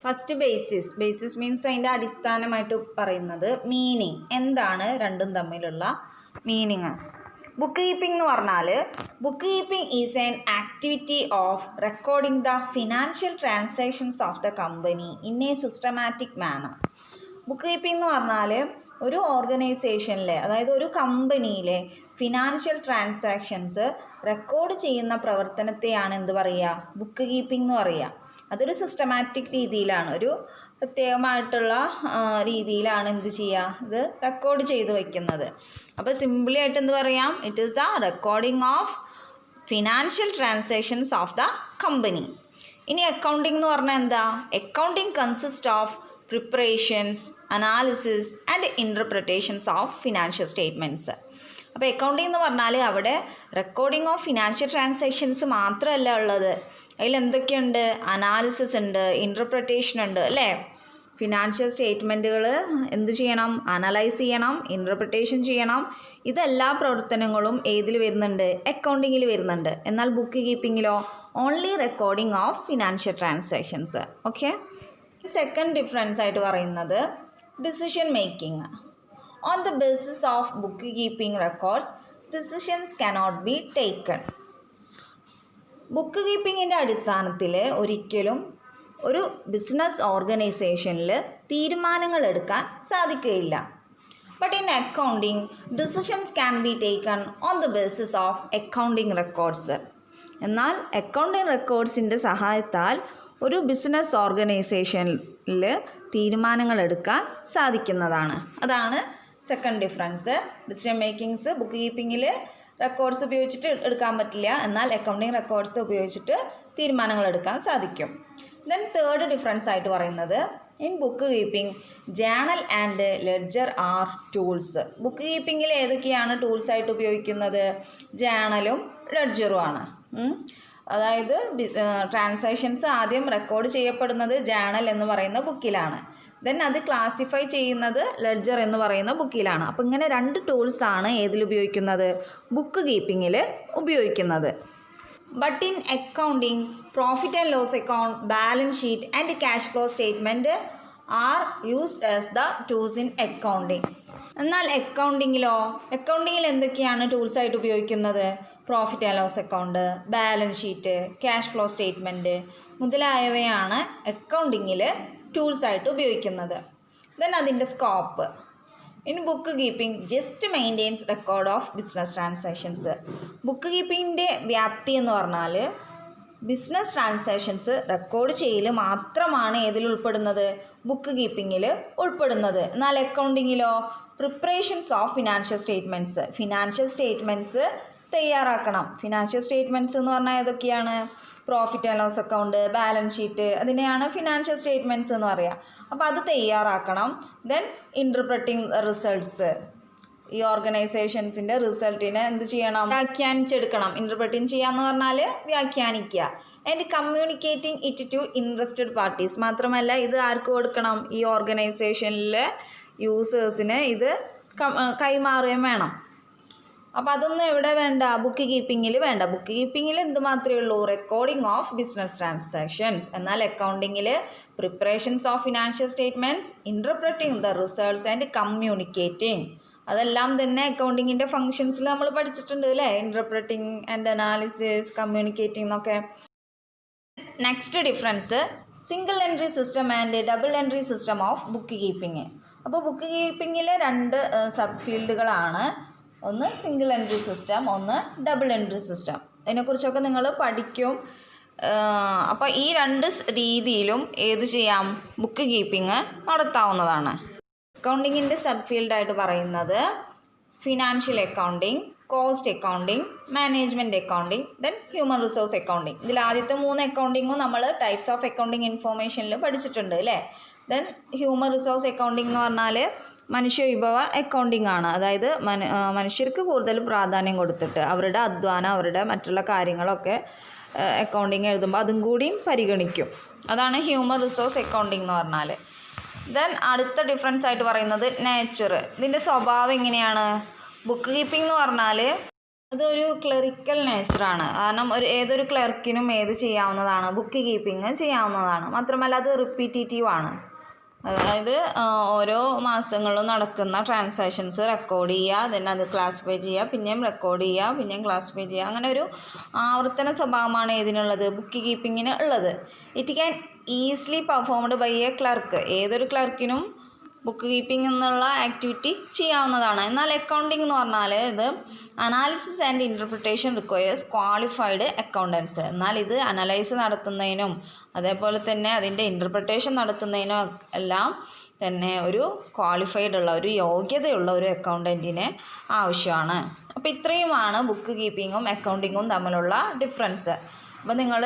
ഫസ്റ്റ് ബേസിസ് മീൻസ് അതിൻ്റെ അടിസ്ഥാനമായിട്ട് പറയുന്നത് മീനിങ്. എന്താണ് രണ്ടും തമ്മിലുള്ള മീനിങ്? ബുക്ക് കീപ്പിംഗ് എന്ന് പറഞ്ഞാൽ book keeping is an activity of recording the financial transactions of the company in A systematic manor. Book keeping എന്ന് പറഞ്ഞാൽ ഒരു ഓർഗനൈസേഷനിലെ, അതായത് ഒരു കമ്പനിയിലെ ഫിനാൻഷ്യൽ ട്രാൻസാക്ഷൻസ് റെക്കോർഡ് ചെയ്യുന്ന പ്രവർത്തനത്തെയാണ് എന്ത് പറയുക? ബുക്ക് കീപ്പിംഗ് എന്ന് പറയുക. അതൊരു സിസ്റ്റമാറ്റിക് രീതിയിലാണ്, ഒരു പ്രത്യേകമായിട്ടുള്ള രീതിയിലാണ് എന്ത് ചെയ്യുക? ഇത് റെക്കോർഡ് ചെയ്ത് വയ്ക്കുന്നത്. അപ്പോൾ സിംപിളി ആയിട്ട് എന്ത് പറയാം? It is the recording of financial transactions of the company. ഇനി അക്കൗണ്ടിംഗ് എന്ന് പറഞ്ഞാൽ എന്താ? Accounting consist of preparations, analysis and interpretations of financial statements. അപ്പോൾ അക്കൗണ്ടിംഗ് എന്ന് പറഞ്ഞാൽ അവിടെ റെക്കോർഡിംഗ് ഓഫ് ഫിനാൻഷ്യൽ ട്രാൻസാക്ഷൻസ് മാത്രമല്ല ഉള്ളത്, അതിലെന്തൊക്കെയുണ്ട്? അനാലിസിസ് ഉണ്ട്, ഇൻ്റർപ്രിട്ടേഷൻ ഉണ്ട്, അല്ലേ? ഫിനാൻഷ്യൽ സ്റ്റേറ്റ്മെൻറ്റുകൾ എന്ത് ചെയ്യണം? അനലൈസ് ചെയ്യണം, ഇൻ്റർപ്രിട്ടേഷൻ ചെയ്യണം. ഇതെല്ലാ പ്രവർത്തനങ്ങളും ഏതിൽ വരുന്നുണ്ട്? അക്കൗണ്ടിങ്ങിൽ വരുന്നുണ്ട്. എന്നാൽ ബുക്ക് കീപ്പിങ്ങിലോ only recording of financial transactions. Okay. Second difference ആയിട്ട് പറയുന്നത് decision making. On the basis of book keeping records decisions cannot be taken. Book കീപ്പിങ്ങിൻ്റെ അടിസ്ഥാനത്തിൽ ഒരിക്കലും ഒരു ബിസിനസ് ഓർഗനൈസേഷനിൽ തീരുമാനങ്ങൾ എടുക്കാൻ സാധിക്കുകയില്ല. But in accounting decisions can be taken on the basis of accounting records. എന്നാൽ അക്കൗണ്ടിങ് റെക്കോർഡ്സിൻ്റെ സഹായത്താൽ ഒരു ബിസിനസ് ഓർഗനൈസേഷനിൽ തീരുമാനങ്ങൾ എടുക്കാൻ സാധിക്കുന്നതാണ്. അതാണ് second difference. Decision makings book കീപ്പിങ്ങിൽ റെക്കോർഡ്സ് ഉപയോഗിച്ചിട്ട് എടുക്കാൻ പറ്റില്ല, എന്നാൽ അക്കൗണ്ടിങ് റെക്കോർഡ്സ് ഉപയോഗിച്ചിട്ട് തീരുമാനങ്ങൾ എടുക്കാൻ സാധിക്കും. ദെൻ തേർഡ് ഡിഫറൻസ് ആയിട്ട് പറയുന്നത് in book keeping journal and ledger are tools. Book കീപ്പിങ്ങിൽ ഏതൊക്കെയാണ് ടൂൾസ് ആയിട്ട് ഉപയോഗിക്കുന്നത്? ജേണലും ലെഡ്ജറും ആണ്. അതായത് ട്രാൻസാക്ഷൻസ് ആദ്യം റെക്കോർഡ് ചെയ്യപ്പെടുന്നത് ജേണൽ എന്ന് പറയുന്ന ബുക്കിലാണ്, ദെൻ അത് ക്ലാസിഫൈ ചെയ്യുന്നത് ലെഡ്ജർ എന്ന് പറയുന്ന ബുക്കിലാണ്. അപ്പോൾ ഇങ്ങനെ രണ്ട് ടൂൾസാണ് ഏതിൽ ഉപയോഗിക്കുന്നത്? ബുക്ക് കീപ്പിങ്ങിൽ ഉപയോഗിക്കുന്നത്. But in accounting profit and loss account, balance sheet and cash flow statement are used as the tools in accounting. എന്നാൽ അക്കൗണ്ടിങ്ങിൽ എന്തൊക്കെയാണ് ടൂൾസായിട്ട് ഉപയോഗിക്കുന്നത്? Profit and loss account, balance sheet, cash flow statement മുതലായവയാണ് അക്കൗണ്ടിങ്ങിൽ ടൂൾസായിട്ട് ഉപയോഗിക്കുന്നത്. ദെൻ അതിൻ്റെ scope. In book keeping just maintains record of business transactions. Book കീപ്പിങ്ങിൻ്റെ വ്യാപ്തി എന്ന് പറഞ്ഞാൽ ബിസിനസ് ട്രാൻസാക്ഷൻസ് റെക്കോർഡ് ചെയ്യൽ മാത്രമാണ് ഏതിൽ ഉൾപ്പെടുന്നത്? ബുക്ക് കീപ്പിങ്ങിൽ ഉൾപ്പെടുന്നത്. എന്നാൽ അക്കൗണ്ടിങ്ങിലോ പ്രിപ്പറേഷൻസ് ഓഫ് ഫിനാൻഷ്യൽ സ്റ്റേറ്റ്മെൻറ്റ്സ് തയ്യാറാക്കണം. ഫിനാൻഷ്യൽ സ്റ്റേറ്റ്മെൻറ്റ്സ് എന്ന് പറഞ്ഞാൽ ഏതൊക്കെയാണ്? Profit and loss account, balance sheet, അതിനെയാണ് ഫിനാൻഷ്യൽ സ്റ്റേറ്റ്മെൻറ്റ്സ് എന്ന് പറയുക. അപ്പോൾ അത് തയ്യാറാക്കണം. ദെൻ ഇൻ്റർപ്രറ്റിംഗ് റിസൾട്ട്സ്, ഈ ഓർഗനൈസേഷൻസിൻ്റെ റിസൾട്ടിനെ എന്ത് ചെയ്യണം? വ്യാഖ്യാനിച്ചെടുക്കണം. ഇൻ്റർപ്രറ്റിംഗ് ചെയ്യാന്ന് പറഞ്ഞാൽ വ്യാഖ്യാനിക്കുക. And communicating it to interested parties. മാത്രമല്ല ഇത് ആർക്ക് കൊടുക്കണം? ഈ ഓർഗനൈസേഷനിലെ യൂസേഴ്സിന് ഇത് കൈമാറുകയും വേണം. അപ്പോൾ അതൊന്നും എവിടെ വേണ്ട, ബുക്ക് കീപ്പിങ്ങിൽ വേണ്ട. ബുക്ക് കീപ്പിങ്ങിൽ എന്ത് മാത്രമേ ഉള്ളൂ, റെക്കോർഡിംഗ് ഓഫ് ബിസിനസ് ട്രാൻസാക്ഷൻസ്. എന്നാൽ അക്കൗണ്ടിങ്ങിൽ preparations of financial statements, interpreting the results and communicating, അതെല്ലാം തന്നെ അക്കൗണ്ടിങ്ങിൻ്റെ ഫങ്ഷൻസിൽ നമ്മൾ പഠിച്ചിട്ടുണ്ട് അല്ലേ. ഇൻ്റർപ്രറ്റിംഗ് ആൻഡ് അനാലിസിസ്, കമ്മ്യൂണിക്കേറ്റിംഗ് എന്നൊക്കെ. Next difference single entry system and double entry system of book keeping. അപ്പോൾ ബുക്ക് കീപ്പിങ്ങിലെ രണ്ട് സബ് ഫീൽഡുകളാണ്, ഒന്ന് സിംഗിൾ എൻട്രി സിസ്റ്റം, ഒന്ന് ഡബിൾ എൻട്രി സിസ്റ്റം. ഇതിനെക്കുറിച്ചൊക്കെ നിങ്ങൾ പഠിക്കും. അപ്പോൾ ഈ രണ്ട് രീതിയിലും ഏത് ചെയ്യാം, ബുക്ക് കീപ്പിംഗ് നടത്താവുന്നതാണ്. അക്കൗണ്ടിങ്ങിൻ്റെ സബ് ഫീൽഡായിട്ട് പറയുന്നത് financial accounting, cost accounting, management accounting, then human resource accounting. ഇതിൽ ആദ്യത്തെ 3 അക്കൗണ്ടിങ്ങും നമ്മൾ ടൈപ്സ് ഓഫ് അക്കൗണ്ടിങ് ഇൻഫോർമേഷനിൽ പഠിച്ചിട്ടുണ്ട് അല്ലേ. ദെൻ ഹ്യൂമൻ റിസോഴ്സ് അക്കൗണ്ടിങ് എന്ന് പറഞ്ഞാൽ മനുഷ്യ വിഭവ അക്കൗണ്ടിങ് ആണ്. അതായത് മനുഷ്യർക്ക് കൂടുതൽ പ്രാധാന്യം കൊടുത്തിട്ട് അവരുടെ അധ്വാനം, അവരുടെ മറ്റുള്ള കാര്യങ്ങളൊക്കെ അക്കൗണ്ടിങ് എഴുതുമ്പോൾ അതും കൂടിയും പരിഗണിക്കും. അതാണ് ഹ്യൂമൻ റിസോഴ്സ് അക്കൗണ്ടിങ് എന്ന് പറഞ്ഞാൽ. ദെൻ അടുത്ത ഡിഫറൻസ് ആയിട്ട് പറയുന്നത് നേച്ചർ. ഇതിൻ്റെ സ്വഭാവം എങ്ങനെയാണ്, ബുക്ക് കീപ്പിംഗ് എന്ന് പറഞ്ഞാൽ അതൊരു ക്ലറിക്കൽ നേച്ചറാണ്. കാരണം ഏതൊരു ക്ലർക്കിനും ഏത് ചെയ്യാവുന്നതാണ്, ബുക്ക് കീപ്പിംഗ് ചെയ്യാവുന്നതാണ്. മാത്രമല്ല അത് റിപ്പീറ്റേറ്റീവ് ആണ്. അതായത് ഓരോ മാസങ്ങളിലും നടക്കുന്ന ട്രാൻസാക്ഷൻസ് റെക്കോർഡ് ചെയ്യുക, ദെൻ അത് ക്ലാസിഫൈ ചെയ്യുക, പിന്നെയും റെക്കോർഡ് ചെയ്യുക, പിന്നെയും ക്ലാസിഫൈ ചെയ്യുക. അങ്ങനെ ഒരു ആവർത്തന സ്വഭാവമാണ് ഏതിനുള്ളത്, ബുക്ക് കീപ്പിങ്ങിന് ഉള്ളത്. It can easily performed by a clerk. ഏതൊരു ക്ലർക്കിനും ബുക്ക് കീപ്പിംഗ് എന്നുള്ള ആക്ടിവിറ്റി ചെയ്യാവുന്നതാണ്. എന്നാൽ അക്കൗണ്ടിങ് എന്ന് പറഞ്ഞാൽ ഇത് analysis and interpretation requires qualified accountants. എന്നാൽ ഇത് അനലൈസ് നടത്തുന്നതിനും അതേപോലെ തന്നെ അതിൻ്റെ ഇൻ്റർപ്രിട്ടേഷൻ നടത്തുന്നതിനും എല്ലാം തന്നെ ഒരു ക്വാളിഫൈഡ് ഉള്ള, ഒരു യോഗ്യതയുള്ള ഒരു അക്കൗണ്ടൻറ്റിനെ ആവശ്യമാണ്. അപ്പോൾ ഇത്രയുമാണ് ബുക്ക് കീപ്പിങ്ങും അക്കൗണ്ടിങ്ങും തമ്മിലുള്ള ഡിഫറൻസ്. അപ്പോൾ നിങ്ങൾ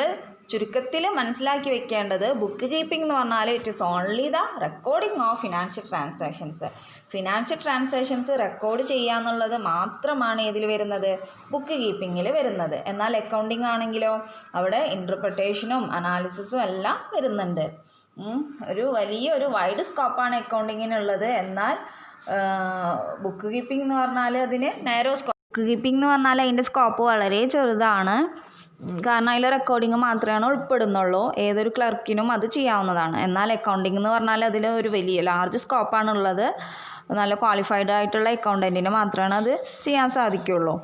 ചുരുക്കത്തിൽ മനസ്സിലാക്കി വെക്കേണ്ടത്, ബുക്ക് കീപ്പിംഗ് എന്ന് പറഞ്ഞാൽ it is only the recording of financial transactions. Financial transactions record ചെയ്യുക എന്നുള്ളത് മാത്രമാണ് ഇതിൽ വരുന്നത്, ബുക്ക് കീപ്പിങ്ങിൽ വരുന്നത്. എന്നാൽ അക്കൗണ്ടിങ് ആണെങ്കിലോ അവിടെ ഇൻ്റർപ്രിട്ടേഷനും അനാലിസിസും എല്ലാം വരുന്നുണ്ട്. ഒരു വൈഡ് സ്കോപ്പാണ് അക്കൗണ്ടിങ്ങിനുള്ളത്. എന്നാൽ ബുക്ക് കീപ്പിംഗ് എന്ന് പറഞ്ഞാൽ അതിന് നാരോ സ്കോപ്പ്. ബുക്ക് കീപ്പിംഗ് എന്ന് പറഞ്ഞാൽ അതിൻ്റെ സ്കോപ്പ് വളരെ ചെറുതാണ്. കാരണം അതിൽ റെക്കോർഡിങ് മാത്രമാണ് ഉൾപ്പെടുന്നുള്ളൂ. ഏതൊരു ക്ലർക്കിനും അത് ചെയ്യാവുന്നതാണ്. എന്നാൽ അക്കൗണ്ടിങ് എന്ന് പറഞ്ഞാൽ അതിൽ ഒരു വലിയ ലാർജ് സ്കോപ്പാണുള്ളത്. നല്ല ക്വാളിഫൈഡ് ആയിട്ടുള്ള അക്കൗണ്ടൻറ്റിന് മാത്രമാണ് അത് ചെയ്യാൻ സാധിക്കുള്ളൂ.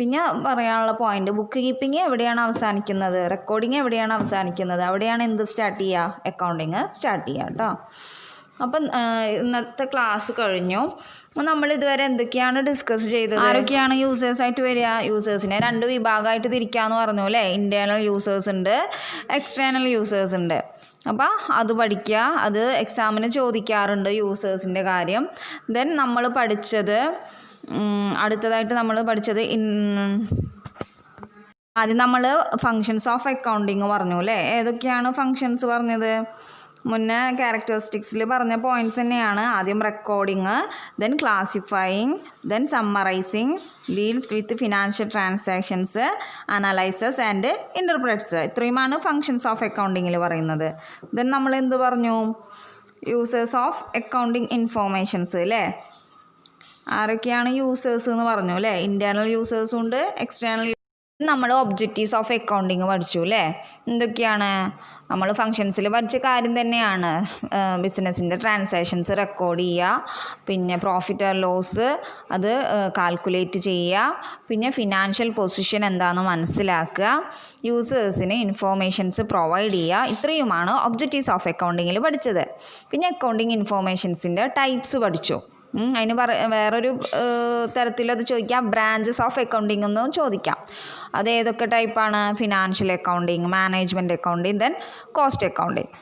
പിന്നെ പറയാനുള്ള പോയിന്റ്, ബുക്ക് കീപ്പിംഗ് എവിടെയാണ് അവസാനിക്കുന്നത്, റെക്കോർഡിങ് എവിടെയാണ് അവസാനിക്കുന്നത്, അവിടെയാണ് എന്ത് സ്റ്റാർട്ട് ചെയ്യുക, അക്കൗണ്ടിങ് സ്റ്റാർട്ട് ചെയ്യുക കേട്ടോ. അപ്പം ഇന്നത്തെ ക്ലാസ് കഴിഞ്ഞു. നമ്മൾ ഇതുവരെ എന്തൊക്കെയാണ് ഡിസ്കസ് ചെയ്തത്, ആരൊക്കെയാണ് യൂസേഴ്സായിട്ട് വരിക, യൂസേഴ്സിനെ 2 വിഭാഗമായിട്ട് തിരിക്കാമെന്ന് പറഞ്ഞു അല്ലേ. ഇൻറ്റേർണൽ യൂസേഴ്സ് ഉണ്ട്, എക്സ്റ്റേണൽ യൂസേഴ്സ് ഉണ്ട്. അപ്പോൾ അത് പഠിക്കുക, അത് എക്സാമിന് ചോദിക്കാറുണ്ട് യൂസേഴ്സിൻ്റെ കാര്യം. ദെൻ നമ്മൾ പഠിച്ചത്, അടുത്തതായിട്ട് നമ്മൾ പഠിച്ചത് ആദ്യം നമ്മൾ ഫങ്ഷൻസ് ഓഫ് അക്കൗണ്ടിങ് പറഞ്ഞു അല്ലേ. ഏതൊക്കെയാണ് ഫങ്ഷൻസ് പറഞ്ഞത്, മുന്നേ ക്യാരക്ടറിസ്റ്റിക്സിൽ പറഞ്ഞ പോയിൻറ്റ്സ് തന്നെയാണ്. ആദ്യം recording, then classifying, then summarising, deals with financial transactions, analyses and interprets. ഇത്രയുമാണ് ഫങ്ഷൻസ് ഓഫ് അക്കൗണ്ടിങ്ങിൽ പറയുന്നത്. ദെൻ നമ്മൾ എന്ത് പറഞ്ഞു, യൂസേഴ്സ് ഓഫ് അക്കൗണ്ടിങ് ഇൻഫോർമേഷൻസ് അല്ലേ. ആരൊക്കെയാണ് യൂസേഴ്സ് എന്ന് പറഞ്ഞു അല്ലേ. ഇൻറ്റേർണൽ യൂസേഴ്സും ഉണ്ട്, എക്സ്റ്റേണൽ. നമ്മൾ ഒബ്ജക്റ്റീവ്സ് ഓഫ് അക്കൗണ്ടിങ് പഠിച്ചു അല്ലേ. എന്തൊക്കെയാണ് നമ്മൾ ഫങ്ഷൻസിൽ പഠിച്ച കാര്യം തന്നെയാണ്. ബിസിനസ്സിൻ്റെ ട്രാൻസാക്ഷൻസ് റെക്കോർഡ് ചെയ്യുക, പിന്നെ പ്രോഫിറ്റ് ആൻഡ് ലോസ് അത് കാൽക്കുലേറ്റ് ചെയ്യുക, പിന്നെ ഫിനാൻഷ്യൽ പൊസിഷൻ എന്താണെന്ന് മനസ്സിലാക്കുക, യൂസേഴ്സിന് ഇൻഫോർമേഷൻസ് പ്രൊവൈഡ് ചെയ്യുക. ഇത്രയുമാണ് ഒബ്ജക്റ്റീവ്സ് ഓഫ് അക്കൗണ്ടിങ്ങിൽ പഠിച്ചത്. പിന്നെ അക്കൗണ്ടിങ് ഇൻഫോർമേഷൻസിൻ്റെ ടൈപ്സ് പഠിച്ചു. അതിന് വേറൊരു തരത്തിൽ അത് ചോദിക്കാം, ബ്രാഞ്ചസ് ഓഫ് അക്കൗണ്ടിങ് എന്നും ചോദിക്കാം. അത് ഏതൊക്കെ ടൈപ്പാണ്, financial accounting, management accounting, then cost accounting.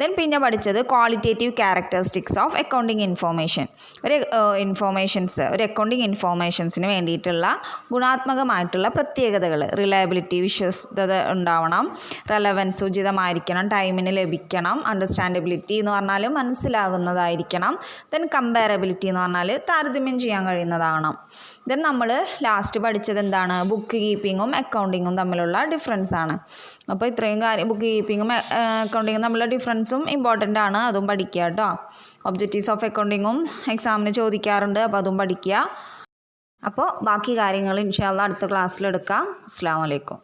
Then പിന്നെ പഠിച്ചത് qualitative characteristics of accounting information. ഒരു അക്കൗണ്ടിങ് ഇൻഫോർമേഷൻസിന് വേണ്ടിയിട്ടുള്ള ഗുണാത്മകമായിട്ടുള്ള പ്രത്യേകതകൾ, റിലയബിലിറ്റി, വിശ്വസ്തത ഉണ്ടാവണം, റെലവൻസ് ഉചിതമായിരിക്കണം, ടൈമിന് ലഭിക്കണം, അണ്ടർസ്റ്റാൻഡബിലിറ്റി എന്ന് പറഞ്ഞാൽ മനസ്സിലാകുന്നതായിരിക്കണം, ദെൻ കമ്പാരബിലിറ്റി എന്ന് പറഞ്ഞാൽ താരതമ്യം ചെയ്യാൻ കഴിയുന്നതാകണം. ദെൻ നമ്മൾ ലാസ്റ്റ് പഠിച്ചത് എന്താണ്, ബുക്ക് കീപ്പിങ്ങും അക്കൗണ്ടിങ്ങും തമ്മിലുള്ള ഡിഫറൻസ് ആണ്. അപ്പോൾ ഇത്രയും കാര്യം, ബുക്ക് കീപ്പിങ്ങും അക്കൗണ്ടിങ്ങും തമ്മിലുള്ള ഡിഫറൻസും ഇമ്പോർട്ടൻ്റ് ആണ്, അതും പഠിക്കുക കേട്ടോ. ഒബ്ജക്റ്റീവ്സ് ഓഫ് അക്കൗണ്ടിങ്ങും എക്സാമിന് ചോദിക്കാറുണ്ട്, അപ്പോൾ അതും പഠിക്കുക. അപ്പോൾ ബാക്കി കാര്യങ്ങൾ ഇൻഷാ അല്ലാഹ് അടുത്ത ക്ലാസ്സിലെടുക്കാം. അസ്സലാമു അലൈക്കും.